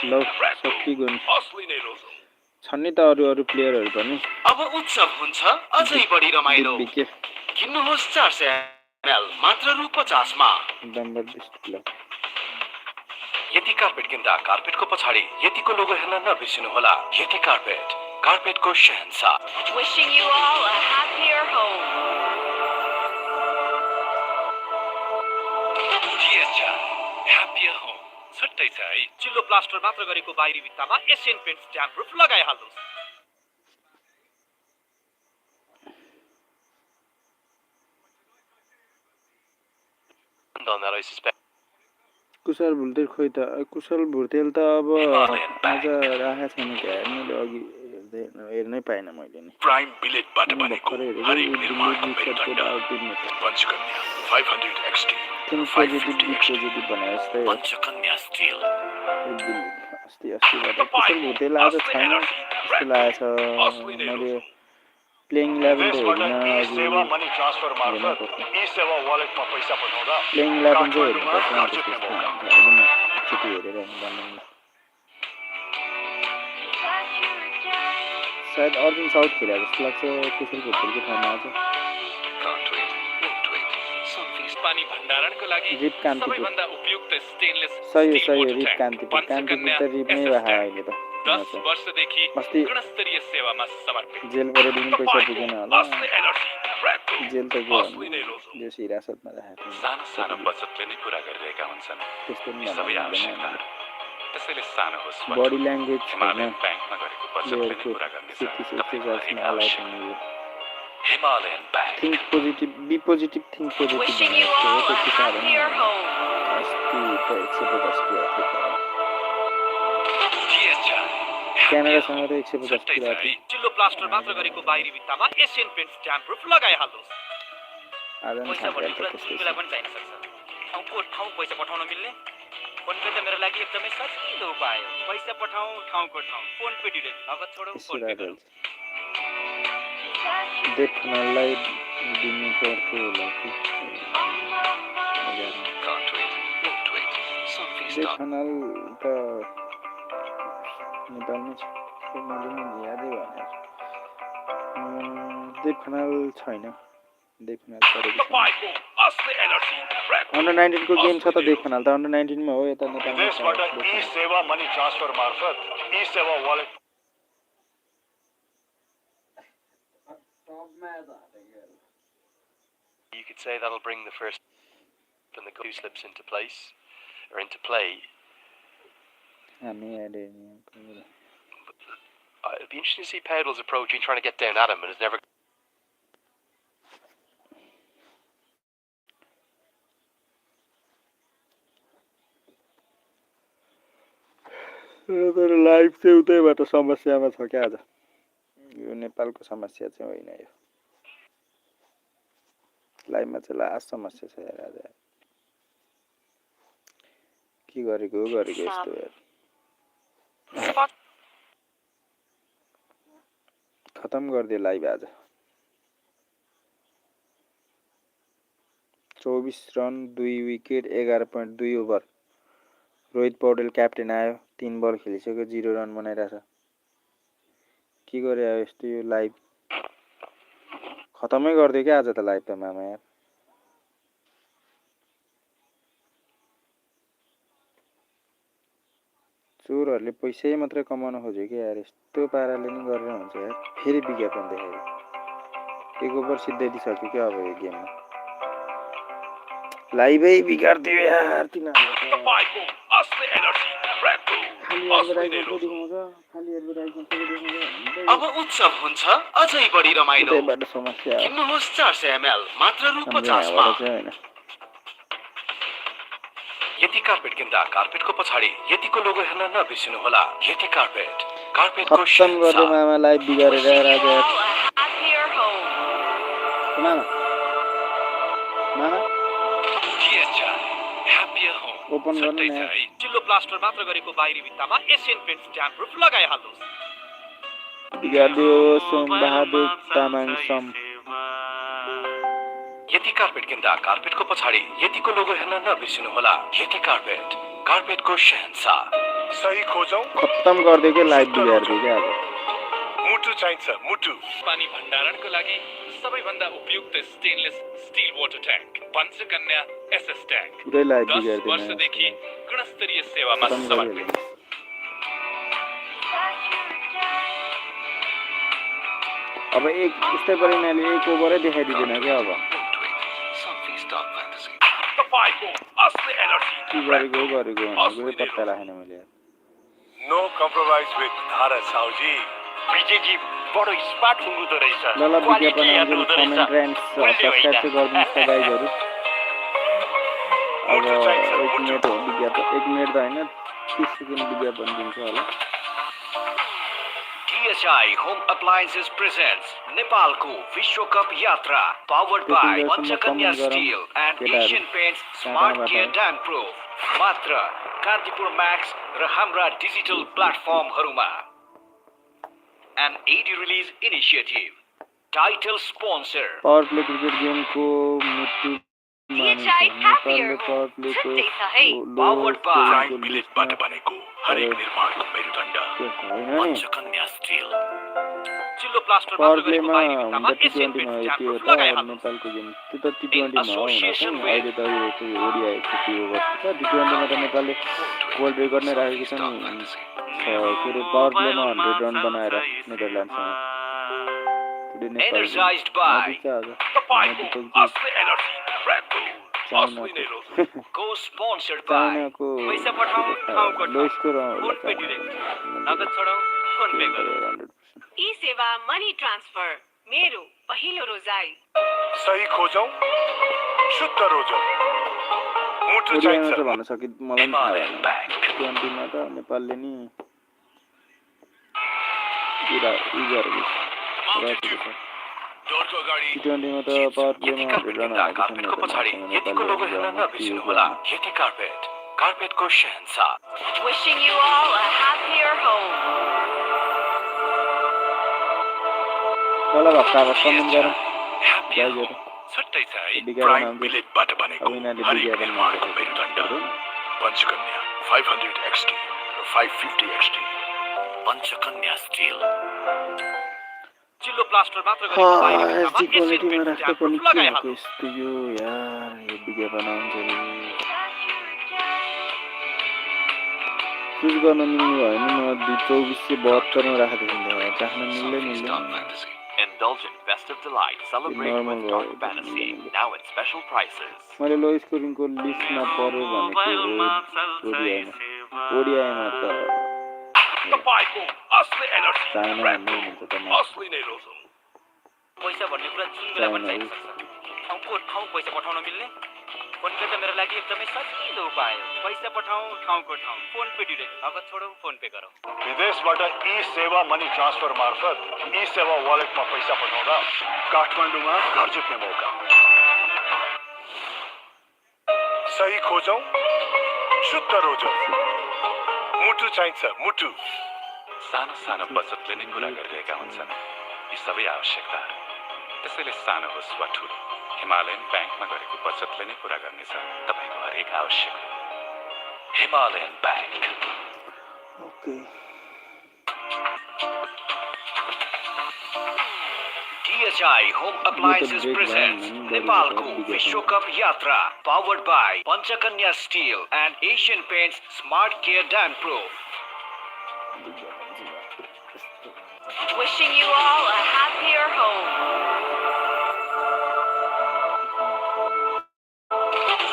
ल सकिगयो नि, छन् नि त अरू प्लेयरहरू पनि। अब उत्सव हुन्छ अझै बढी रमाइलो। किन्नुहोस् 400 ml मात्र रु 50 मा। यति कार्पेट किन्दा कार्पेटको पछाडि यतिको लोगो हेर्न नबिर्सिनु होला। यति carpet, कार्पेटको Shahenshah. Wishing you all a happier home. Happier home. छुट्टै छ है। चिल्लो प्लास्टर मात्र गरेको बाहिरी भित्तामा एशियन पेन्ट स्ट्याम्प प्रुफ लगाइहाल्नुहोस्। On that, I suspect. Kushal Bhurtel खोइ त, कुशल भुल्तेल त अब आज राखेको छैन क्या, मैले अघि हेर्नै पाइनँ मैले नि। प्राइम बिलेटबाट बनेको हरेक निर्माणको मेरुदण्ड पञ्चकन्या 500 XT 550 भने जस्तै पञ्चकन्या स्टिल। अस्तिबाट कुशल भुल्तेल आज छैन जस्तो लागेको छ। मैले प्लेइङ 11 त हेर्न ई-सेवा मनी ट्रान्सफर मार्फत ई-सेवा वालेटमा पैसा पठाउँदा प्लेइङ 11 चाहिँ काठमाडौँमा घर जित्ने मौका। एकचोटि हेरेर भन्नु सायद अर्जुन साउथ खेले जस्तो लाग्छ कुशल भुल्तेलको ठाउँमा आज। पानी भण्डारणको लागि सबैभन्दा उपयुक्त स्टेनलेस सही रिप कान्तिपुर त रिप नै भए अहिले त। 10 वर्षदेखि गुणस्तरीय सेवामा समर्पित। जेलबाट पनि पैसा पुगेन होला, जेल त के जो हिरासतमा राखेको सानो सानो बचतले नै पुरा गरिरहेका हुन्छन् त्यस्तो नि सबै आवश्यकता। त्यसैले सानो होस् बडी ल्याङ्ग्वेज हिमालयन ब्याङ्कमा गरेको बचतले नै पुरा गर्नेछ। Himalayan bank. Think positive, be positive, think positive Wishing you all a happier home. क्यामेरासँग त 150 कुरा थियो। चिल्लो प्लास्टर मात्र गरेको बाहिरी भित्तामा एशियन पेन्ट स्ट्याम्प प्रुफ लगाइहाल्नुहोस्। आज नि पैसा भने तुरन्त जुन बेला पनि चाहिन सक्छ। ठाउँ पैसा पठाउन मिल्ने फोनपे त मेरो लागि एकदमै सजिलो उपाय हो पैसा पठाऊ ठाउँको ठाउँ फोन पे डिरेक्ट नगद छोडौ फोन पे गरौ देखनालाई दिनु पर्थ्यो होला कि Can't wait, won't wait. Some feast up. देखनाल त नेपालमै छ मैले नि यादै भने देखनाल छैन देखनाल परेको छैन असली एनर्जी अन्डर 19 को गेम छ त देखनाल त अन्डर 19 मा हो यता नेपालमा विदेशबाट ई सेवा मनी ट्रान्सफर मार्फत ई सेवा वालेट टपमा त हाटेको You could say that'll bring the first and the two slips into place or into play. हामी हेरे It'd be interesting to see Pedal's approaching, trying to get down at him, and it's never. तर live चाहिँ उतैबाट समस्यामा छ क्या आज यो नेपालको समस्या चाहिँ होइन यो लाइभमा चाहिँ लास्ट समस्या छ यार आज के गरेको यस्तो यार खतम गरिदियो लाइभ आज 24 run 2 wicket 11.2 over Rohit Paudel captain आयो 3 बल खेलिसक्यो 0 रन बनाइरहेछ के गरे यस्तो यो लाइभ खतमै गरिदियो क्या आज त लाइभ त मामा यार चोरहरूले पैसै मात्रै कमाउन खोज्यो क्या यार यस्तो पाराले नि गरेर हुन्छ यार फेरि विज्ञापन देखायो एक ओभर सिद्धाइदिसक्यो क्या अब यो गेममा लाइभै बिगार्दियो यार तिनीहरूले अब उत्सव हुन्छ अझै बढी रमाइलो किन्नुहोस् 400 ml मात्र रु 50 मा यति कार्पेट किन्दा कार्पेटको पछाडि यतिको लोगो हेर्न नबिर्सिनु होला यति कार्पेटको खत्तम गर्दै मामा लाइभ बिगारेर राजा मामा ओपन गर्नु न चिल्लो प्लास्टर मात्र गरेको बाहिरी भित्तामा एशियन पेन्ट्स ड्याम प्रुफ लगाइहाल्नुस् बिगार्दियो सोमबहादुर तामाङ सम यति कार्पेट किन्दा कार्पेटको पछाडि यतिको लोगो हेर्न नबिर्सिनु होला यति कार्पेटको शहंशाह सही खोजौं खत्तम गर्दै के लाइभ बिगार्दियो क्या आज मुटु चाहिन्छ मुटु पानी भण्डारणको लागि सबैभन्दा उपयुक्त stainless steel water tank Panchakanya SS tank पुरै लाइभ 10 बिगार्दियो वर्षदेखि गुणस्तरीय सेवामा समर्पित अब एक यस्तै परिणामले एक ओभरै देखाइदिँदैन क्या अब के गरेको भनेको पत्ता राखेन मैले नो कम्प्रोमाइज विथ धारा साउजी विजयजी बडो स्मार्ट हुनुहुँदो रहेछ ल विज्ञापन आउँछ कमेन्ट एन्ड सब्स्क्राइब चाहिँ गरिदिनुहोस् त गाइजहरू अब 1 मिनेट हो विज्ञापन 1 मिनेट त होइन 30 सेकेन्ड विज्ञापन दिन्छ होला THI Home Appliances presents Nepalको विश्वकप यात्रा powered by Panchakanya Steel and Asian Paints Smart Care Dam Proof मात्र कान्तिपुर म्याक्स र हाम्रा डिजिटल प्लेटफर्महरुमा An AD release initiative title sponsor power play cricket गेमको मृत्यु powered by विलेजबाट बनेको हरेक निर्माणको मेरुदण्ड पञ्चकन्या स्टिल चिल्लो प्लास्टर पावर मात्र गरेको प्लेमा बाहिरी भित्तामा हुन्छ एशियन T20 मा पेन्ट्स ड्याम त्यो प्रुफ त लगाइहाल्नुस् नेपालको गेम त्यो त T20 मा हो अहिले त यो ओडिआई छुट्टी ओभर छ T20 मा त नेपालले वर्ल्ड रेकर्ड नै राखेको छ नि के अरे पावर प्लेमा 100 रन बनाएर नेदरल्यान्डसँग energized by co-sponsored by चाइनाको पैसा पठाऊ ठाउँको लोइसको फोन पे डिरेक्ट नगद छोडौ फोन पे गरौ ई सेवा मनी ट्रान्सफर मेरो पहिलो रोजाई सही खोजौं शुद्ध रोजौं मुटु ओडिआईमा चाहिन्छ त भन्न सकि मलाई पनि थाहा भएन T20 मा त नेपालले नि गरेको छ T20 मा त पावर प्लेमा 100 रन हालेको छ कार्पेटको पछाडि यतिको लोगो हेर्न नबिर्सिनु होला यति carpet कार्पेटको Shahenshah Wishing you all a happier home. तल भक्का भक्का कमेन्ट गरौँ ह्याप्पी जय होम जय छुट्टै छ है विज्ञापन प्राइम आउँछ विलेजबाट बनेको अविनाले हरेक विज्ञापन निर्माणको मागेको मेरुदण्ड पञ्चकन्या 500 XT र 550 XT पञ्चकन्या स्टिल चिल्लो प्लास्टर मात्र गरेको बाहिरी भित्तामा एसडी एसियन क्वालिटीमा पेन्ट राख्दा स्ट्याम्प पनि प्रुफ के भएको लगाइहाल्नु। यस्तो यो यार यो विज्ञापन आउँछ नि चुज गर्न मिल्ने भयो नि म 2472 मा राखेको थिएँ राख्न मिल्दै मिल्दैन Indulgent festive delight. Celebrate with normal dark भयो fantasy. Now at special prices. मैले लो स्कोरिङको लिस्टमा पर्यो भनेको ओडिआईमा त तपाईको असली एनर्जी चाइना रेड नै बुल हुन्छ त असली नै रोजौं पैसा भन्ने कुरा जुन बेला पनि चाहिन सक्छ। ठाउँको ठाउँ पैसा पठाउन मिल्ने फोन पे त मेरो लागि एकदमै सजिलो उपाय हो। पैसा पठाउँ ठाउँको ठाउँ फोन पे डिरेक्ट नगद छोडौँ फोन पे गरौँ। विदेशबाट ई सेवा मनी ट्रान्सफर मार्फत ई सेवा वालेटमा पैसा पठाउँदा काठमाडौँमा घर जित्ने मौका सही खोजौं शुद्ध रोजौं मुटु चाहिन्छ मुटु सानो सानो बचतले नै पूरा गरिरहेका हुन्छन् यी सबै आवश्यकताहरू त्यसैले सानो होस् वा ठुलो हिमालयन ब्याङ्कमा गरेको बचतले नै पूरा गर्नेछ तपाईको हरेक आवश्यकता Himalayan bank okay DHI Home Appliances presents Nepalको विश्वकप यात्रा powered by Panchakanya Steel and Asian Paints Smart Care Dam Proof. Wishing you all a happier home.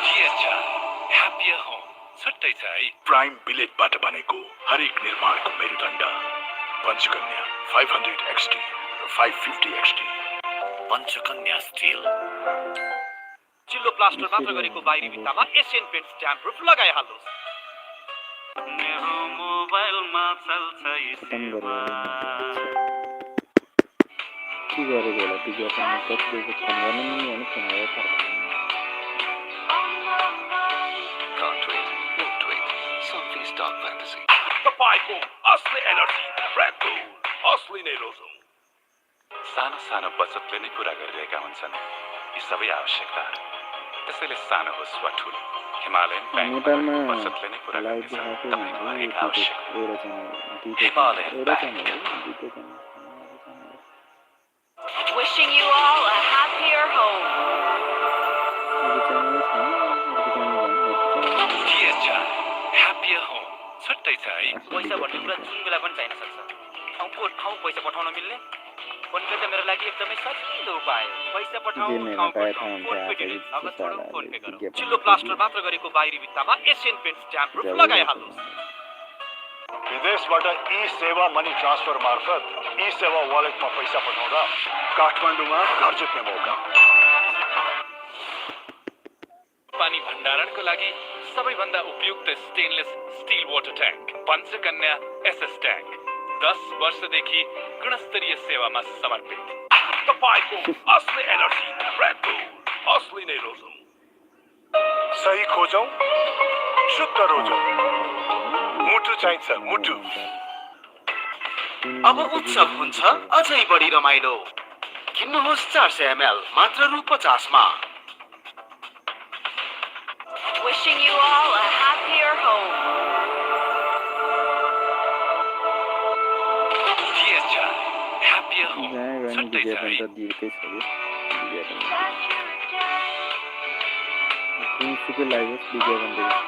DHI Happier Home छुट्टै छ है प्राइम विलेजबाट बनेको हरेक निर्माणको मेरुदण्ड पञ्चकन्या 500 XT र 550 XT पञ्चकन्या स्टिल चिल्लो प्लास्टर मात्र गरेको बाहिरी भित्तामा एसियन पेन्ट स्ट्याम्प प्रुफ लगाइहाल्नुहोस्। मेरो मोबाइलमा चल्छ यी सेवा। के गरेको होला विज्ञापनमा कति बेला फोन गर्न मिल्ने भने फोन गरेर फर्काउनु Can't wait, won't wait. Something's dark fantasy. तपाईको असली एनर्जी रेड बुल असली नै रोजौं सानो सानो बचतले नै पूरा गरिरहेका हुन्छन् यी सबै आवश्यकताहरू त्यसैले सानो होस् वा ठुलो हिमालयन ब्याङ्कमा बचतले नै पूरा लाइभ गर्नेछ देखाएको तपाईको हरेक आवश्यकता एउटा च्यानल हिमालयन एउटा ब्याङ्क च्यानल दुईटा channel Wishing you all a happier home. DHI Happier Home छुट्टै छ है पैसा भन्ने कुरा जुन बेला पनि चाहिन सक्छ। ठाउँको ठाउँ पैसा पठाउन मिल्ने फोन पे त मेरो लागि एकदमै सजिलो उपाय हो। पैसा पठाउँ ठाउँको ठाउँ फोन पे डिरेक्ट नगद छोडौँ फोन पे गरौँ। चिल्लो प्लास्टर मात्र गरेको बाहिरी भित्तामा एसियन पेन्ट स्ट्याम्प प्रुफ लगाइहाल्नुहोस्। विदेशबाट ई सेवा मनी ट्रान्सफर मार्फत ई सेवा वालेटमा पैसा पठाउँदा काठमाडौँमा घर जित्ने मौका पानी भण्डारणको लागि सबैभन्दा उपयुक्त stainless steel water tank Panchakanya SS tank 10 वर्षदेखि गुणस्तरीय सेवामा समर्पित तपाईको असली एनर्जी रेड बुल असली नै रोजौं सही खोजौं शुद्ध रोजौं मुटु चाहिन्छ मुटु अब उत्सव हुन्छ अझै बढी रमाइलो किन्नुहोस् 400 ml मात्र रु 50 मा Wishing you all a happier home. DHI Happier Home छुट्टै छ है विज्ञापन त दिएकै छ कि जुनसुकै लागोस् विज्ञापन दिएको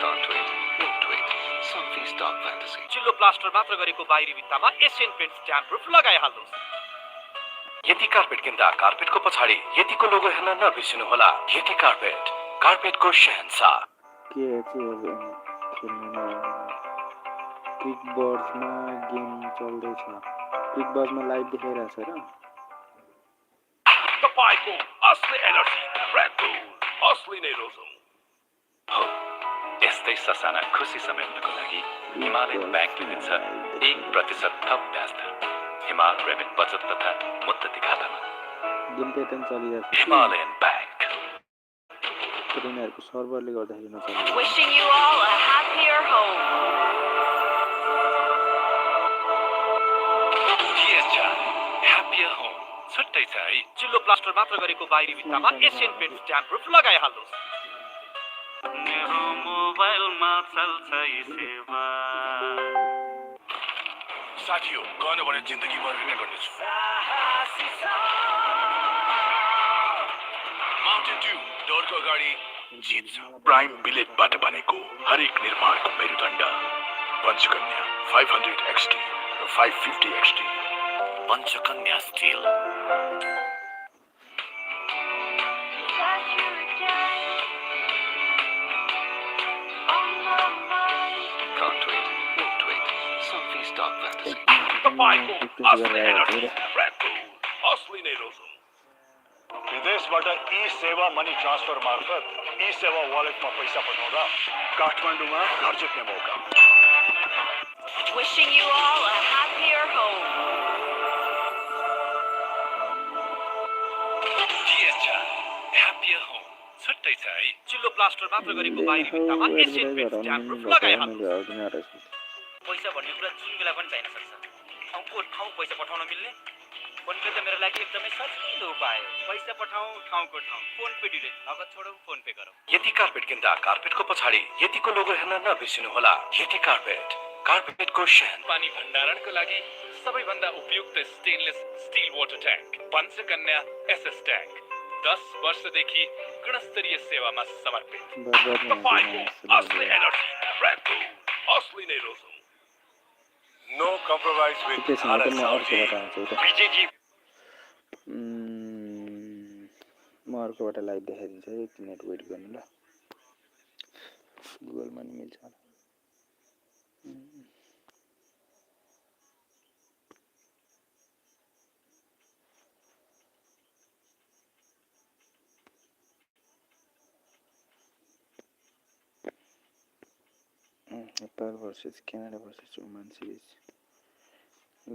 Can't wait, won't wait. Something's dark fantasy. चिल्लो प्लास्टर मात्र गरेको बाहिरी भित्तामा एसियन पेन्ट स्ट्याम्प प्रुफ लगाइहाल्नुहोस्। यति कार्पेट किन्दा कार्पेटको पछाडि यतिको लोगो हेर्न नबिर्सिनुहोला। यति कार्पेट कार्पेटको शहंशाह के चाहिँ अब खेल्नु क्रिक बर्ड्समा गेम चल्दैछ क्रिक बर्ड्समा लाइभ देखाइरहेको छ र तपाईको असली एनर्जी रेड बुल असली नै रोजौं हो यस्तै ससाना खुसी समेट्नको लागि हिमालयन ब्याङ्कले दिन्छ 1% थप ब्याज दर हिमाल रेमिट बचत तथा मुद्दती खातामा गेम प्याटर्न चलिरहेको छ हिमालयन ब्याङ्क तर यिनीहरूको सर्भरले गर्दाखेरि नचलेको Wishing you all a happier home. के छ ह्याप्पियर होम छुट्टै छ है चिल्लो प्लास्टर मात्र गरेको बाहिरी भित्तामा एसियन पेन्ट्स ट्याम्प प्रुफ लगाइहाल्नुहोस्। मेरो मोबाइलमा चल्छ यी सेवा साथी हो गएन भने जिन्दगी भर रिग्रेट गर्नेछु माउन्टेन ड्यू डोरको अगाडि जित्छ प्राइम बिलेटबाट बनेको हरेक निर्माणको मेरुदण्ड पञ्चकन्या 500 XT र 550 XT Panchakanya steel Can't wait, won't wait. Some feast dark fantasy. विदेशबाट ई सेवा मनी ट्रान्सफर मार्फत ई सेवा वालेटमा पैसा पठाउँदा काठमाडौँमा घर जित्ने मौका Wishing you all a happier home. के छ ह्याप्पियर होम छुट्टै छ है चिल्लो प्लास्टर मात्र गरेको बाहिरी भित्तामा एसियन पेन्ट्स ट्याम्प प्रुफ लगाइहाल्नुहोस्। पैसा भन्ने कुरा जुन बेला पनि चाहिन सक्छ। ठाउँको ठाउँ पैसा पठाउन मिल्ने फोन पे त मेरो लागि एकदमै सजिलो उपाय हो। पैसा पठाऊ ठाउँको ठाउँ फोन पे डिरेक्ट नगद छोडौ फोन पे गरौ। यति कार्पेट किन्दा कार्पेटको पछाडि यतिको लोगो हेर्न नबिर्सिनु होला यति कार्पेटको शहर पानी भण्डारणको लागि सबैभन्दा उपयुक्त stainless steel water tank Panchakanya SS tank 10 वर्षदेखि गुणस्तरीय सेवामा समर्पित असली एनर्जी रेड बुल असली नेरोजो नो कम्प्रोमाइज विथ विजेजी म अर्कोबाट लाइभ देखाइदिन्छु है 1 मिनेट वेट गर्नु ल गुगलमा नि मिल्छ होला Nepal versus Canada versus Oman series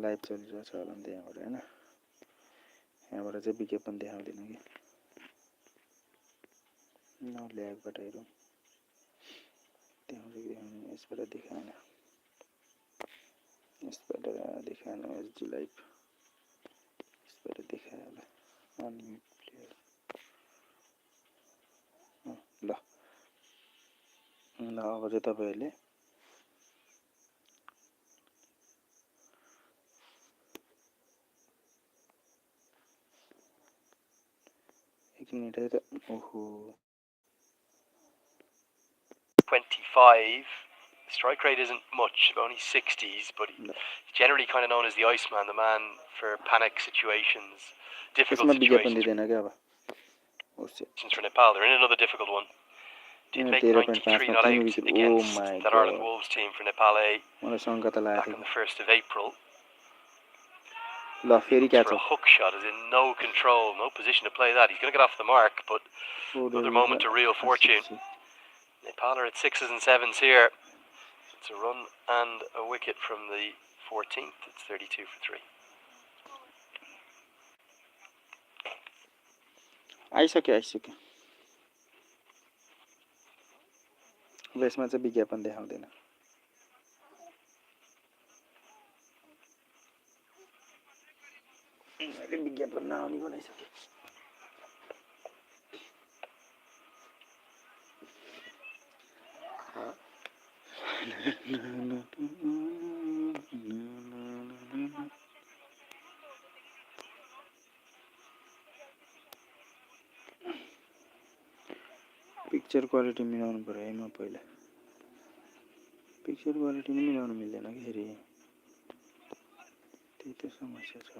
live चलिरहेको छ होला नि त्यहाँबाट होइन यहाँबाट चाहिँ विज्ञापन देखाउँदैन कि ल्यागबाट हेरौँ देखाउँछ कि देखाउँदैन यसबाट देखाएन यसबाट देखाएन एसडी लाइभ यसबाट देखायो होला अनलिमिट प्लेयर ल अब चाहिँ तपाईँहरूले एक मिनट है त ओहो 25. Strike rate isn't much, only 60s, but he's generally kind of known as the Iceman, the man for panic situations, difficult situations for Nepal. They're in another difficult one. Did make 93 not out against that Ireland Wolves team for Nepal A back on the 1st of April. ल फेरि For a hook shot is in no control, no position to play that. He's going to get off the mark, but another moment of real fortune. Nepal are at 6s and 7s here. It's a run and a wicket from the 14th. It's 32 for 3. आइसक्यो अब यसमा चाहिँ विज्ञापन देखाउँदैन मैले विज्ञापन नआउने बनाइसकेँ picture quality मिलाउनु पर्यो है म पहिला पिक्चर क्वालिटी नि मिलाउनु मिल्दैन कि फेरि त्यही त समस्या छ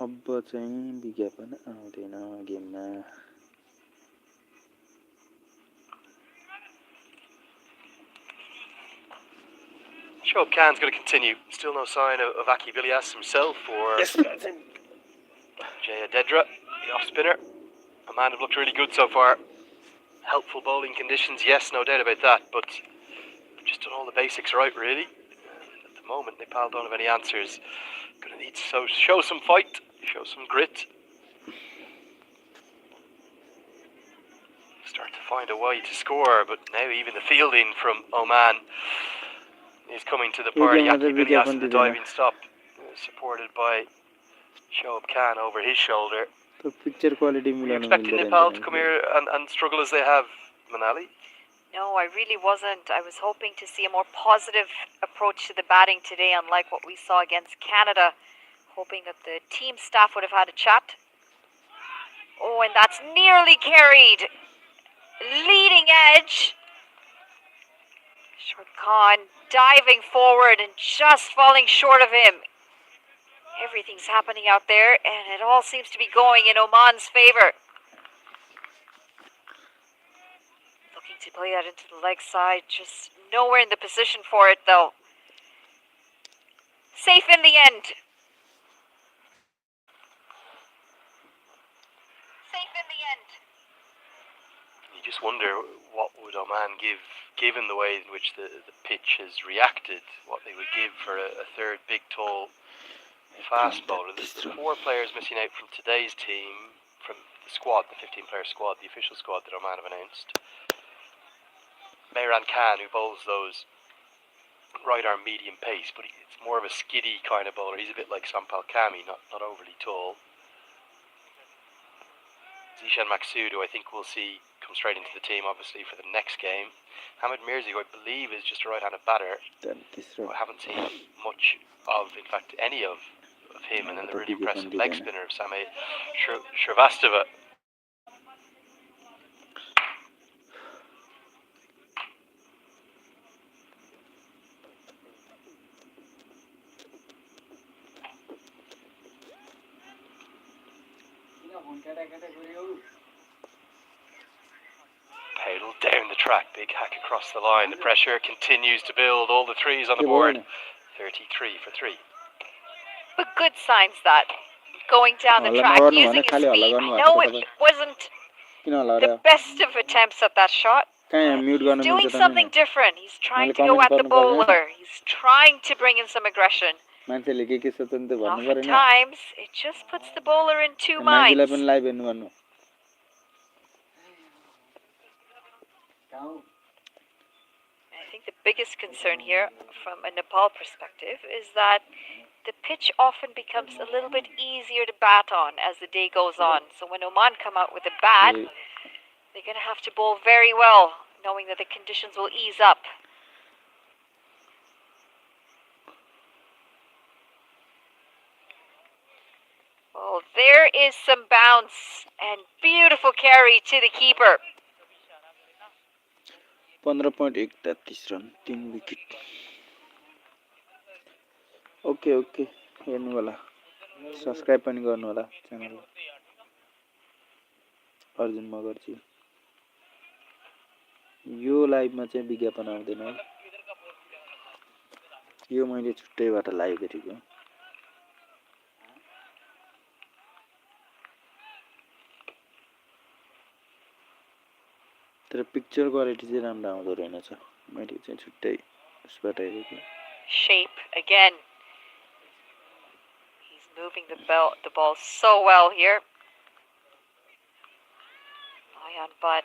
अब चाहिँ विज्ञापन आउँदैन गेममा Show Khan's going to continue. Still no sign of Aki Vilias himself or Jay Adedra, the off spinner. A man who looked really good so far. Helpful bowling conditions, yes, no doubt about that, but just done all the basics right, really. At the moment, Nepal don't have any answers. Going to need to show some fight show some grit. Start to find a way to score, but now even the fielding from Oman is coming to the party. Aki Bilias in the diving stop, supported by Shoaib Khan over his shoulder. Picture quality Were you expecting Nepal to come here and struggle as they have, Manali? No, I really wasn't. I was hoping to see a more positive approach to the batting today, unlike what we saw against Canada. Hoping that the team staff would have had a chat. Oh, and that's nearly carried. Leading edge. Shoaib Khan diving forward and just falling short of him. Everything's happening out there, and it all seems to be going in Oman's favor. Looking to play that into the leg side, just nowhere in the position for it, though. Safe in the end. Safe in the end. You just wonder what would Oman give, given the way in which the pitch has reacted, what they would give for a third big, tall, fast bowler. There's 4 players missing out from today's team, from the squad, the 15-player squad, the official squad that Oman have announced. Mehran Khan, who bowls those right-arm medium pace, but it's more of a skiddy kind of bowler. He's a bit like Sampal Kami, not overly tall. Zishan Maksood, who I think we'll see come straight into the team, obviously, for the next game. Hamid Mirzi, who I believe is just a right-handed batter. I haven't seen much of, in fact, any of him. And then the really impressive leg spinner of Sameh Shrivastava. Paddle down the track, big hack across the line. The pressure continues to build. All the threes on the board. 33 for 3. But good signs that going down the track, using his speed. I know it wasn't the best of attempts at that shot. He's doing something different. He's trying to go at the bowler. He's trying to bring in some aggression. Oftentimes, it just puts the bowler in 2 minds. I think the biggest concern here, from a Nepal perspective, is that the pitch often becomes a little bit easier to bat on as the day goes on. So when Oman come out with a bat, they're going to have to bowl very well, knowing that the conditions will ease up. Well, there is some bounce and beautiful carry to the keeper. 15.31 run 3 wicket okay हेर्नु होला subscribe पनि गर्नु होला च्यानललाई अर्जुन मगरजी यो लाइभमा चाहिँ विज्ञापन आउँदैन है यो मैले छुट्टैबाट लाइभ गरेको तर पिक्चर क्वालिटी चाहिँ राम्रो आउँदो रहेनछ मैले चाहिँ छुट्टै उसबाट हेरेको Shape again. He's moving the ball so well here. Ayan Butt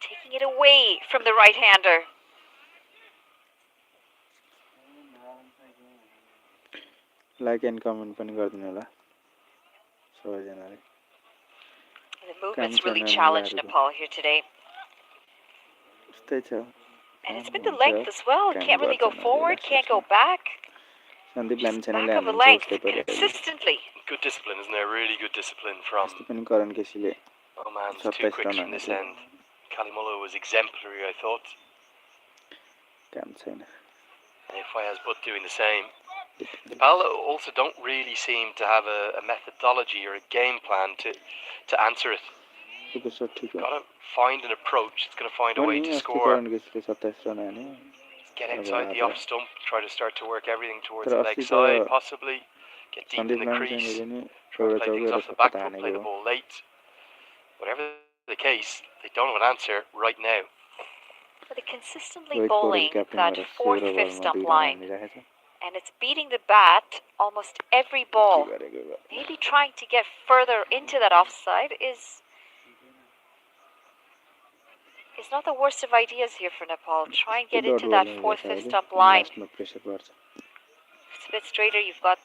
taking it away from the right-hander. Like and comment पनि गर्दिनु होला सबैजनाले The movement's really challenged Nepal here today. And it's been the length as well. Can't really go forward, can't go back. Just back of the length consistently. Good discipline, isn't there? Really good discipline from Oman's too quick from this end. Kalimullah was exemplary, I thought. Nepal has Butt doing the same. Nepal also don't really seem to have a methodology or a game plan to answer it. Got to find an approach. It's going to find a way to score. Get outside the off stump, try to start to work everything towards the leg side, possibly. Get deep in the crease, try to play things off the back foot, play the ball late. Whatever the case, they don't have an answer right now. But they're consistently bowling that 4th, 5th stump line. and it's beating the bat almost every ball. Maybe trying to get further into that offside is not the worst of ideas here for Nepal. Try and get into that 4th, 5th stump line. It's a bit straighter. You've got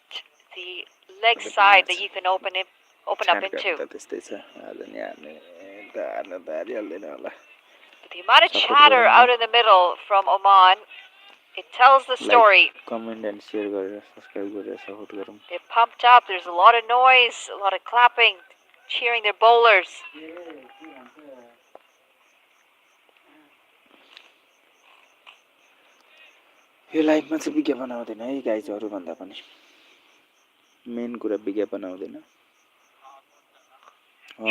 the leg side that you can open up into. But the amount of chatter out in the middle from Oman, it tells the story. Comment and share गरेर subscribe गरेर support गरौँ. They're pumped up. There's a lot of noise, a lot of clapping, cheering their bowlers. यो लाइफमा चाहिँ विज्ञापन आउँदैन है गाइजहरु भन्दा पनि मेन कुरा विज्ञापन आउँदैन.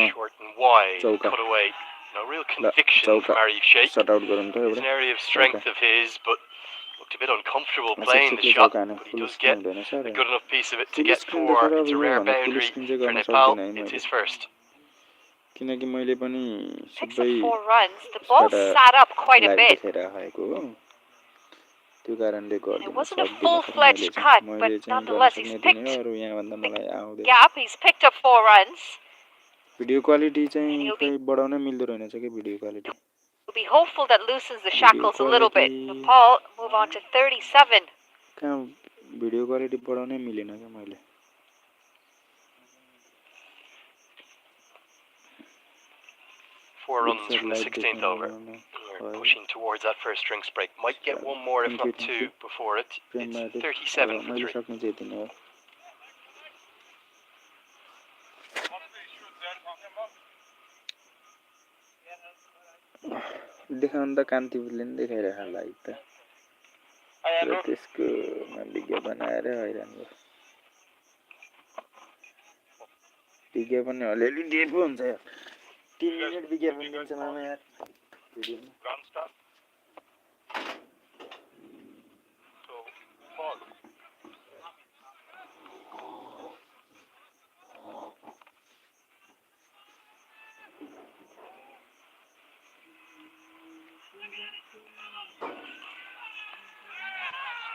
Short and wide, cut away. No real conviction from Arif Sheikh. Shut out गरौँ त It's an area of strength of his, but looked a bit uncomfortable playing the shot. But he does get a good enough piece of it to get 4. It's a rare boundary for Nepal. It's his first. किनकि मैले पनि Picks up 4 runs. The ball sat up quite a bit. त्यो कारणले गर्दा It wasn't a full-fledged cut, but nonetheless he's picked the gap. He's picked up 4 runs. Video quality चाहिँ खै बढाउन मिल्दो रहेनछ के video quality. We'll be hopeful that loosens the shackles a little bit. Nepal move on to 37. कहाँ video quality बढाउनै मिलेन के मैले. Four runs from the 16th over. We're pushing towards that first drinks break. Might get one more, if not 2, before it. It's 37 for 3. देखाउन त कान्तिपुरले नि देखाइरहेको like त र त्यसको विज्ञापन आएर हैरान भयो. विज्ञापन अलिअलि दिए पो हुन्छ यार. 3 मिनेट विज्ञापन दिन्छ मामा यार भिडियोमा.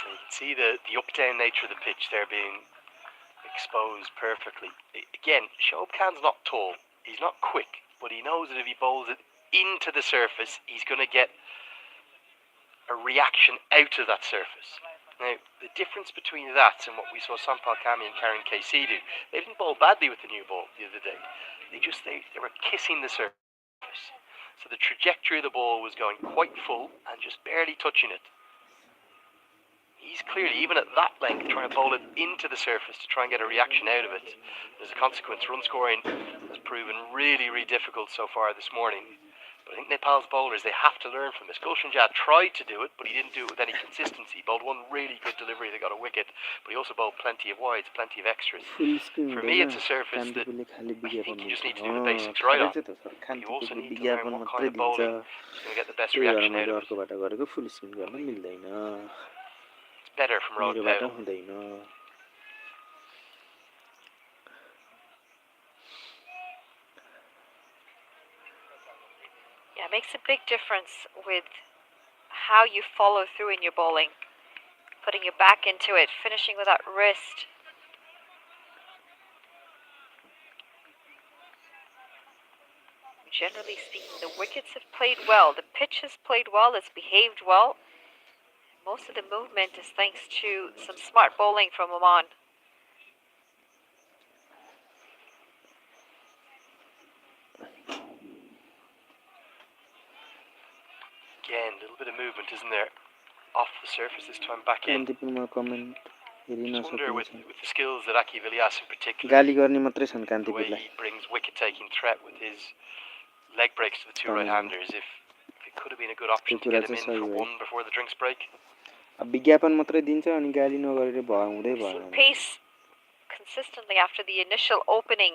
You can see the up-down nature of the pitch there being exposed perfectly. Again, Shoaib Khan's not tall. He's not quick, but he knows that if he bowls it into the surface, he's going to get a reaction out of that surface. Now, the difference between that and what we saw Sampal Kami and Karen KC do, they didn't bowl badly with the new ball the other day. They were kissing the surface. So the trajectory of the ball was going quite full and just barely touching it. He's clearly, even at that length, trying to bowl it into the surface to try and get a reaction out of it. As a consequence, run scoring has proven really, really difficult so far this morning. But I think Nepal's bowlers, they have to learn from this. Gulshan Jah tried to do it, but he didn't do it with any consistency. He bowled one really good delivery that got a wicket, but he also bowled plenty of wides, plenty of extras. For me, it's a surface that I think you just need to do the basics right on. You also need to learn what kind of bowling is going to get the best reaction out of it. It's better from road out. Yeah, it makes a big difference with how you follow through in your bowling. Putting your back into it, finishing with that wrist. Generally speaking, the wickets have played well. The pitch has played well. It's behaved well. Most of the movement is thanks to some smart bowling from Oman. Again, a little bit of movement, isn't there? Off the surface this time, back in. I just wonder with the skills that Aki Vilias in particular, the way he brings wicket-taking threat with his leg breaks to the two right-handers, if it could have been a good option to get him in for 1 before the drinks break. विज्ञापन मात्रै दिन्छ अनि गाली नगरेर हुँदै भएन. Pace consistently after the initial opening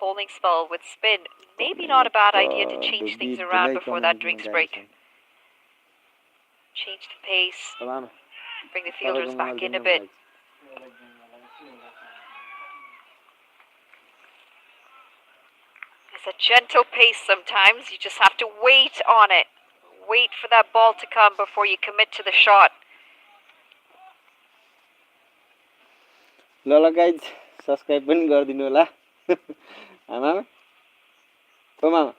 bowling spell with spin. Maybe not a bad idea to change things around before that drinks break. Change the pace. Bring the fielders back in a bit. It's a gentle pace sometimes. You just have to wait on it. Wait for that ball to come before you commit to the shot. ल guys subscribe पनि गरिदिनु होला आमा ओ मामा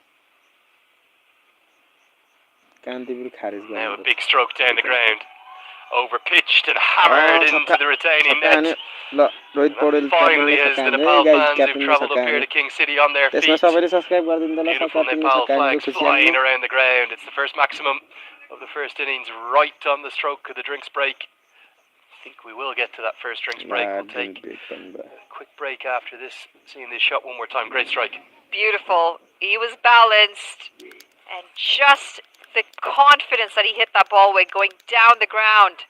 कान्तिपुर खारेज Now a गर्नु big stroke down the ground. Over pitched and hammered into the retaining net. ल Rohit And Paudel that finally क्याप्टनले has छक्का the हान्यो Nepal guys fans who've क्याप्टनले travelled छक्का up here हान्यो to King City on their त्यसमा feet. सबैले subscribe गरिदिनु ल Beautiful क्याप्टनले Nepal छक्का हानेको flags खुसी flying हान्यो around the ground. It's the first maximum of the first innings, right on the stroke of the drinks break. I think we will get to that first drinks break. We'll take a quick break after this, seeing this shot one more time. Great strike. Beautiful. He was balanced, and just the confidence that he hit that ball with going down the ground.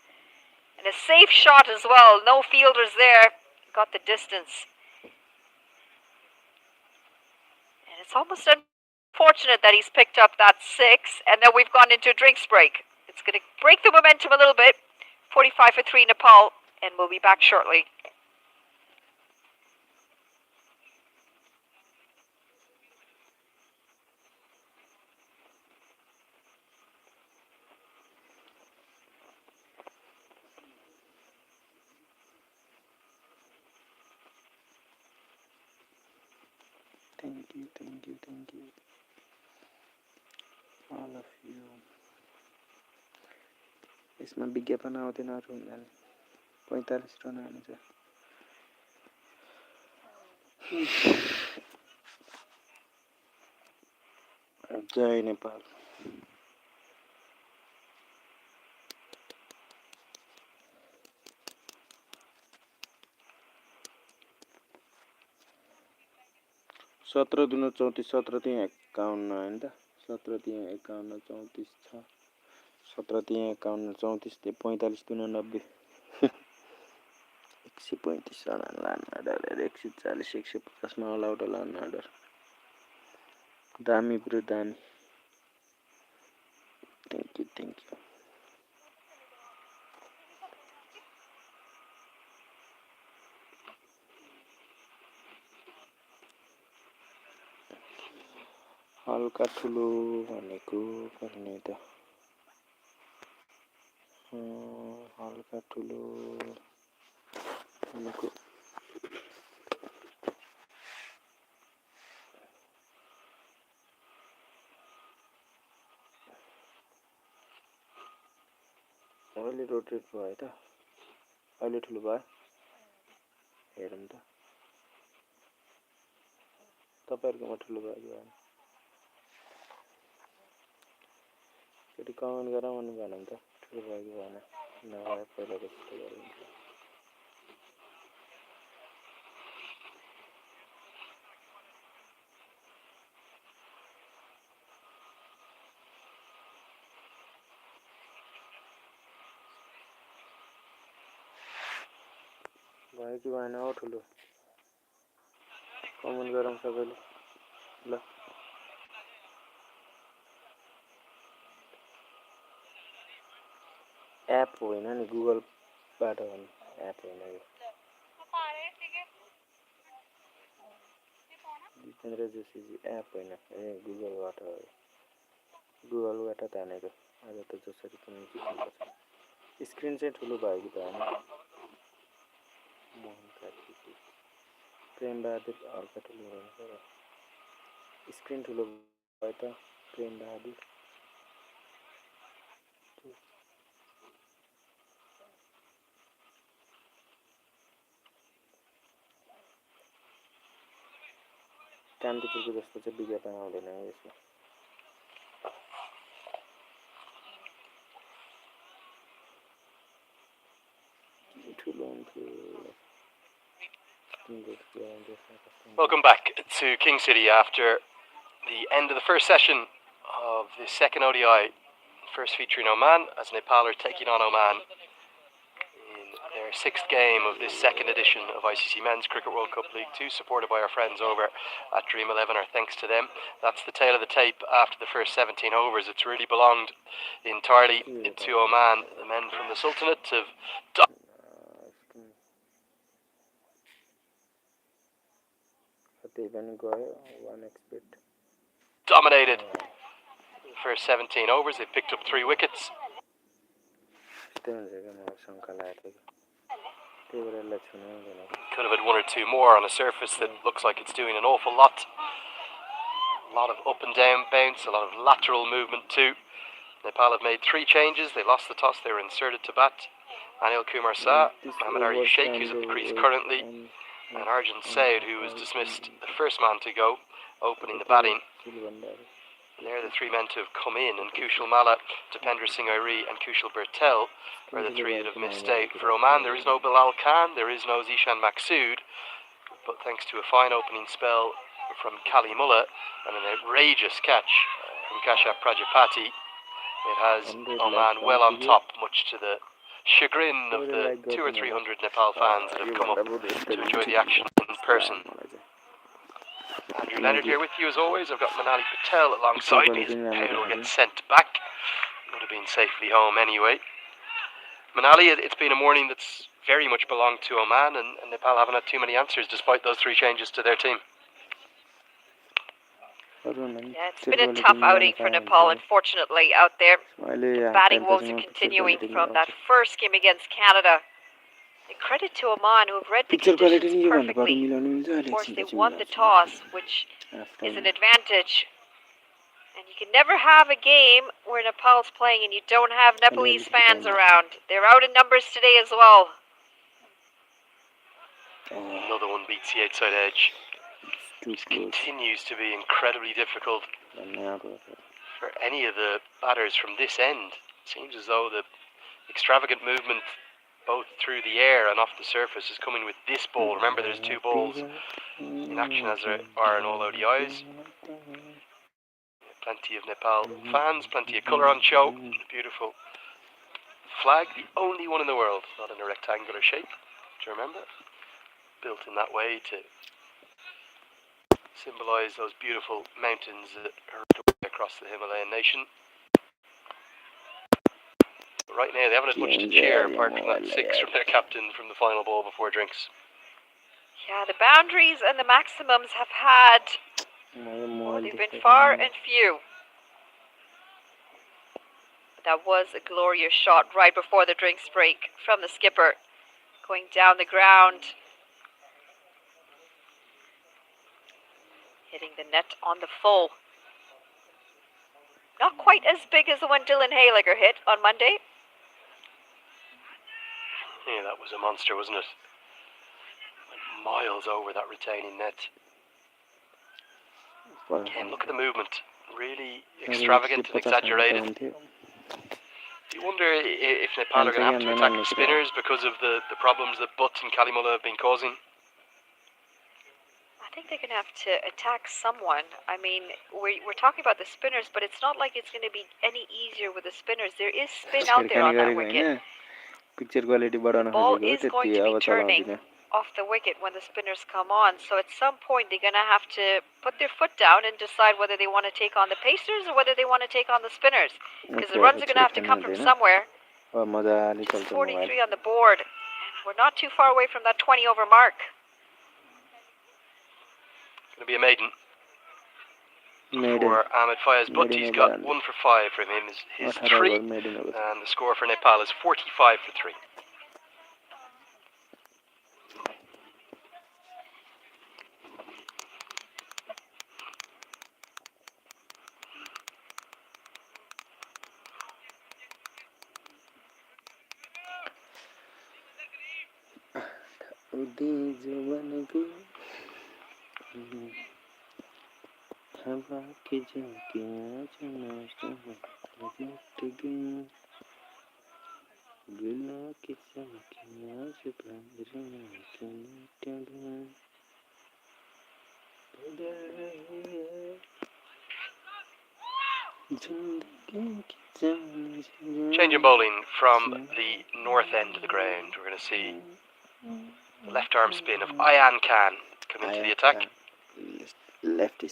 And a safe shot as well. No fielders there. Got the distance. And it's almost unfortunate that he's picked up that 6, and then we've gone into a drinks break. It's going to break the momentum a little bit. 45 for 3 Nepal, and we'll be back shortly. Thank you. All of you. यसमा विज्ञापन आउँदैन अरू हुँदैन 45 run हाल्नु छ जय नेपाल सत्र दुन 34 17 3 51 हैन त 17 3 51 34 छ 17 3 51 34 ते 45 दुन 90 135 रन लान आर्डर 140 150 मा अल आउट लान आर्डर दामी ब्रो दामी थ्यांक यू हल्का ठुलो भनेको पर्ने त हल्का ठुलो भनेको अहिले रोटेट भयो त अहिले ठुलो भयो हेरौँ त तपाईहरुकोमा ठुलो भयो कि भएन फेरि कमेन्ट गरौँ अनि भनौँ त ठुलो भयो कि भएन नभए पहिलाको जस्तो गरौँ भयो कि भएन हो ठुलो कमेन्ट गरौँ सबैले ल एप होइन नि गुगलबाट हो नि एप होइन यो जितेन्द्र जोशीजी एप होइन ए गुगलबाट हो गुगलबाट तानेको आज त जसरी पनि जित्नुपर्छ स्क्रिन चाहिँ ठुलो भयो कि भएन मोहन कार्की प्रेम बहादुर हल्का ठुलो हुन्छ र स्क्रिन ठुलो भयो त प्रेम बहादुर कान्तिपुरको जस्तो चाहिँ विज्ञापन आउँदैन यसमा Welcome back to King City after the end of the first session of the second ODI, first featuring Oman, as Nepal are taking on Oman in their 6th game of this second edition of ICC Men's Cricket World Cup League 2, supported by our friends over at Dream 11. Our thanks to them. That's the tail of the tape after the first 17 overs. It's really belonged entirely to Oman. The men from the Sultanate have dominated the first 17 overs. They've picked up 3 wickets. त्यही भएर यसलाई छुनै हुँदैन। Could have had one or two more on a surface that looks like it's doing an awful lot. A lot of up and down bounce, a lot of lateral movement too. Nepal have made 3 changes. They lost the toss. They were inserted to bat. Anil Kumar Shah, Mohammad Arif Sheikh, who's at the crease currently, and Arjun Saud, who was dismissed, the first man to go, opening the batting. And they're the 3 men to have come in, and Kushal Malla, Dipendra Singh Airi and Kushal Bertel are the 3 that have missed out. For Oman, there is no Bilal Khan, there is no Zishan Maqsood, but thanks to a fine opening spell from Kali Mullah and an outrageous catch from Kashaf Prajapati, it has Oman well on top, much to the chagrin of the 200 or 300 Nepal fans that have come up to enjoy the action in person. Andrew Leonard here with you as always. I've got Manali Patel alongside me as Paul will get sent back. Would have been safely home anyway. Manali, it's been a morning that's very much belonged to Oman, and Nepal haven't had too many answers despite those 3 changes to their team. Yeah, it's been a tough outing for Nepal, unfortunately, out there. The batting woes are continuing from that first game against Canada. And credit to Oman, who have read the conditions perfectly. Of course, they won the toss, which is an advantage. And you can never have a game where Nepal's playing and you don't have Nepalese fans around. They're out in numbers today as well. Another one beats the outside edge. It continues to be incredibly difficult for any of the batters from this end. It seems as though the extravagant movement both through the air and off the surface is coming with this ball. Remember, there's 2 balls in action as there are in all ODIs. Plenty of Nepal fans, plenty of colour on show. Beautiful flag, the only one in the world not in a rectangular shape, do you remember? Built in that way to symbolise those beautiful mountains that are across the Himalayan nation. But right now they haven't had much to cheer apart from that 6 from their captain from the final ball before drinks. Yeah, the boundaries and the maximums have had, they've been far and few. That was a glorious shot right before the drinks break from the skipper, going down the ground, hitting the net on the full. Not quite as big as the one Dylan Hayliger hit on Monday. Yeah, that was a monster, wasn't it? Went miles over that retaining net. Again, look at the movement. Really extravagant and exaggerated. Do you wonder if Nepal are going to have to attack the spinners because of the problems that Butt and Kalimullah have been causing? I think they're going to have to attack someone. I mean, we're talking about the spinners, but it's not like it's going to be any easier with the spinners. There is spin out there on that wicket. The ball is going to be turning off the wicket when the spinners come on. So at some point, they're going to have to put their foot down and decide whether they want to take on the Pacers or whether they want to take on the spinners. Because the runs are going to have to come from somewhere. Just 43 on the board. We're not too far away from that 20 over mark. Going to be a maiden. For Ahmed Fayez Butt, he's got 1 for 5 from him, his 3, and the score for Nepal is 45 for 3. Change in bowling from the north end of the ground. We're going to see the left arm spin of Ayan Khan come into the attack.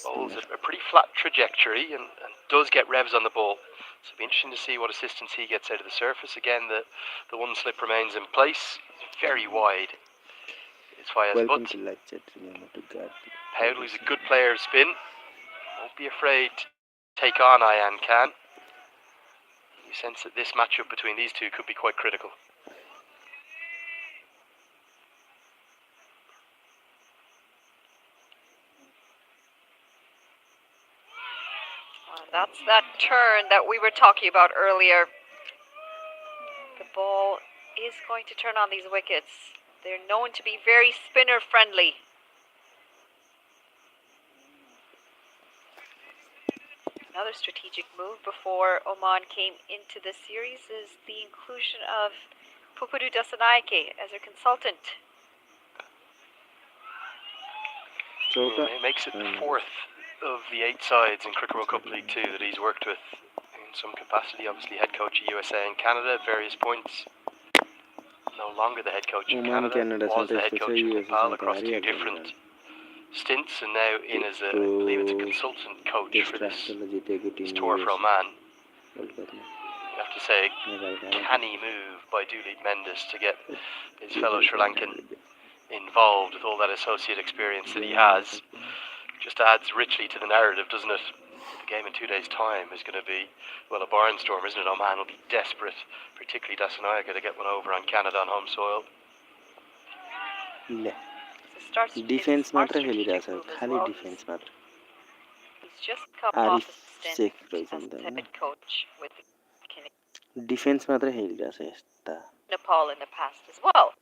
Bowls a pretty flat trajectory and does get revs on the ball. So it'll be interesting to see what assistance he gets out of the surface. Again, the 1 slip remains in place. It's very wide. It's Fayez Butt. Powell, who's a good player of spin, won't be afraid to take on Ayan Khan. You sense that this matchup between these two could be quite critical. That's that turn that we were talking about earlier. The ball is going to turn on these wickets. They're known to be very spinner friendly. Another strategic move before Oman came into this series is the inclusion of Pupuru Dasanaike as their consultant. It makes it the fourth of the 8 sides in Cricket World Cup League 2 that he's worked with in some capacity. Obviously head coach of USA and Canada at various points. No longer the head coach of Canada, was the head coach of Nepal across 2 different stints, and now in as a, I believe it's a consultant coach for this tour for Oman. You have to say, canny move by Duleep Mendes to get his fellow Sri Lankan involved with all that associate experience that he has. Just adds richly to the narrative, doesn't it? The game in 2 days' time is going to be, well, a barnstorm, isn't it? Oman will be desperate, particularly Dasanaika, to get one over on Canada on home soil. Defence मात्र खेलिरहेछ खालि defence मात्र He's just come Arif off a stint Sheikh as रहेछ नि त हैन head coach with defence मात्र खेलिरहेछ यस्ता Nepal in the past as well.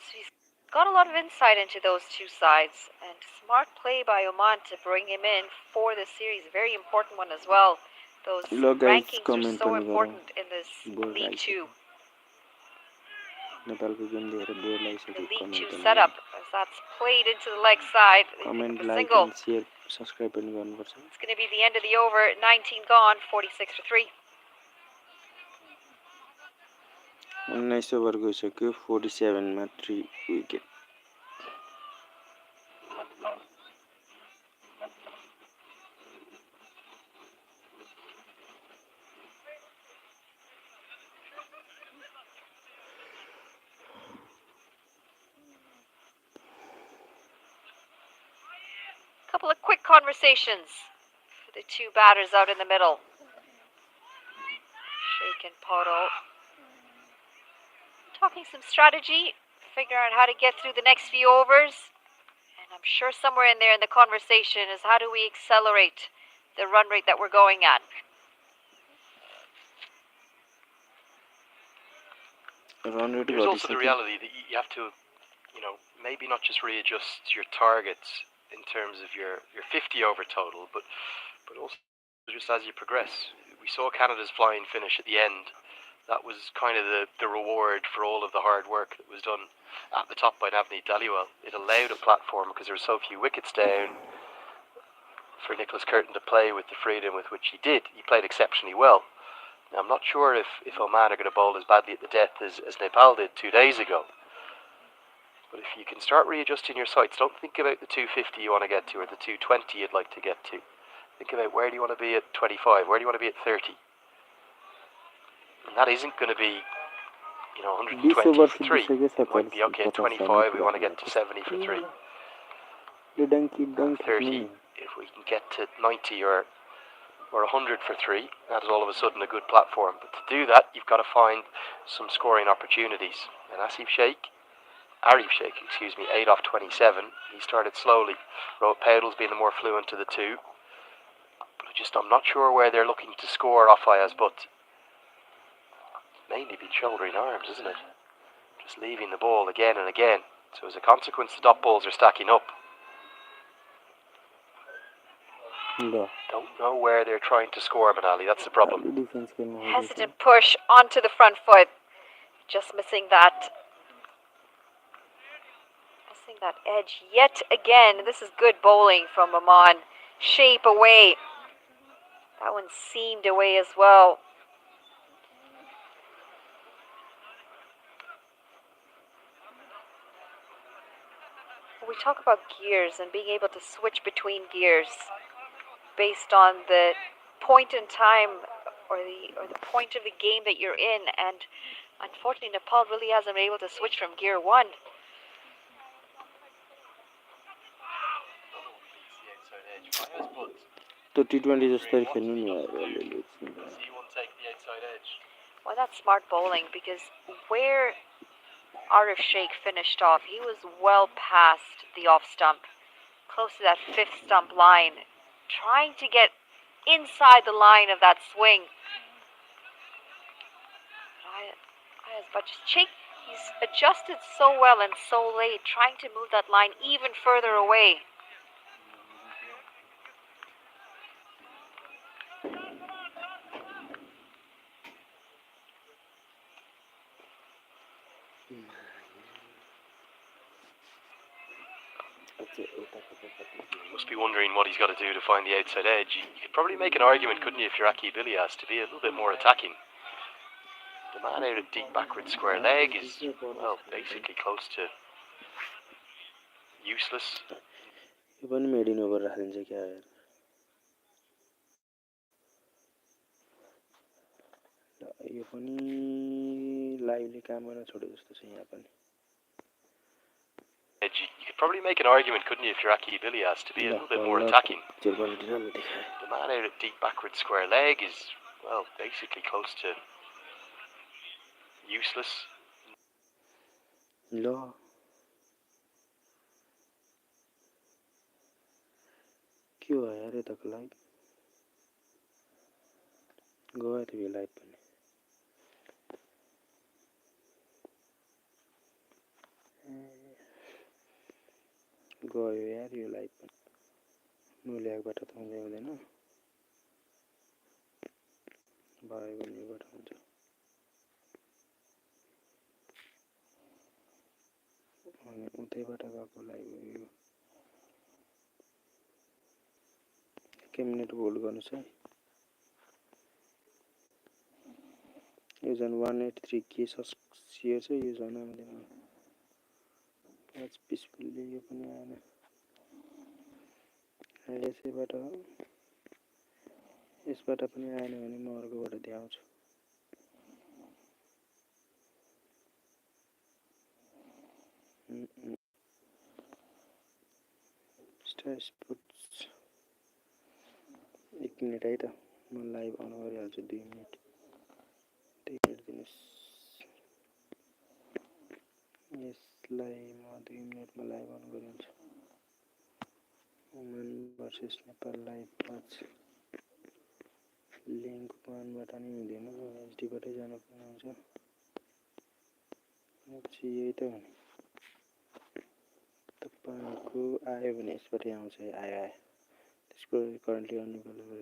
So he's got a lot of insight into those two sides, and smart play by Oman to bring him in for this series. A very important one as well. Those rankings are so important in this League 2. नेपालको game देखेर bore The लागिसक्यो League 2 comment setup, as that's played into the leg side. Comment A like single. End share subscribe पनि गर्नुपर्छ It's going to be the end of the over. 19 gone, 46 for 3. 19 over गइसक्यो 47 मा 3 wicket Couple of quick conversations for the two batters out in the middle. Sheikh and Poto talking some strategy, figuring out how to get through the next few overs. And I'm sure somewhere in there in the conversation is how do we accelerate the run rate that we're going at. There's also the reality that you have to, maybe not just readjust your targets in terms of your 50 over total, but also just as you progress. We saw Canada's flying finish at the end. That was kind of the reward for all of the hard work that was done at the top by Navneet Dhaliwal. It allowed a platform, because there were so few wickets down, for Nicholas Curtin to play with the freedom with which he did. He played exceptionally well. Now, I'm not sure if Oman are going to bowl as badly at the death as Nepal did 2 days ago. But if you can start readjusting your sights, don't think about the 250 you want to get to or the 220 you'd like to get to. Think about where do you want to be at 25, where do you want to be at 30. And that isn't going to be, 120 for 3. It might be, okay, at 25 we want to get to 70 for 3. 30, if we can get to 90 or 100 for 3, that is all of a sudden a good platform. But to do that, you've got to find some scoring opportunities. And Arif Sheikh, 8 off 27. He started slowly. Rohit Paudil's being the more fluent of the two. But I'm not sure where they're looking to score off Aya's butt. Mainly been shouldering arms, isn't it? Just leaving the ball again and again. So as a consequence, the dot balls are stacking up. No. Don't know where they're trying to score, Manali. That's the problem. Hesitant push onto the front foot. Just missing that edge yet again. This is good bowling from Oman. Shape away. That one seamed away as well. We talk about gears and being able to switch between gears based on the point in time or the point of the game that you're in, and unfortunately Nepal really hasn't been able to switch from gear 1. तो T20 जस्तै खेल्नु नि Well, that's smart bowling, because where Arif Sheikh finished off, he was well past the off stump, close to that 5th stump line, trying to get inside the line of that swing. But just Jake, he's adjusted so well and so late, trying to move that line even further away. Must be wondering what he's got to do to find the outside edge. You could probably make an argument, couldn't you, if you're Aki Bilias, to be a little bit more attacking. The man out at deep backward square leg is, well, basically close to useless. यो पनि made in over राखिदिन्छ क्या यार यो पनि लाइभले काम गर्न छोड्यो जस्तो छ यहाँ पनि You could probably make an argument, couldn't you, if you're Aki Bilias, to be a little bit more attacking. The man out at deep backward square leg is, well, basically close to useless. ल के हो यार यताको live गयो त्यो live पनि गयो यार यो लाइभ पनि मुल्याकबाट त हुँदै हुँदैन भयो भने योबाट हुन्छ अनि उतैबाट गएको लाइभ हो यो 1 मिनेट होल्ड गर्नुस् है यो झन् 183k सेयर छ यो झन् आउँदैन आज पिसफुल्ली यो पनि आएन यसबाट पनि आएन भने म अर्कोबाट देखाउँछु स्टार स्पोर्ट्स 1 मिनेट है त म लाइभ अन गरिहाल्छु 2 मिनेट 2 मिनेट दिनुस् यसलाई म 2 मिनेटमा लाइभ अन गरिहाल्छु Oman versus Nepal live match link वानबाट नि हुँदैन एचडीबाटै जानुपर्ने हुन्छ यही त हो तपाईँको आयो भने यसबाटै आउँछ आयो त्यसको करेन्टली अनअभाइलेबल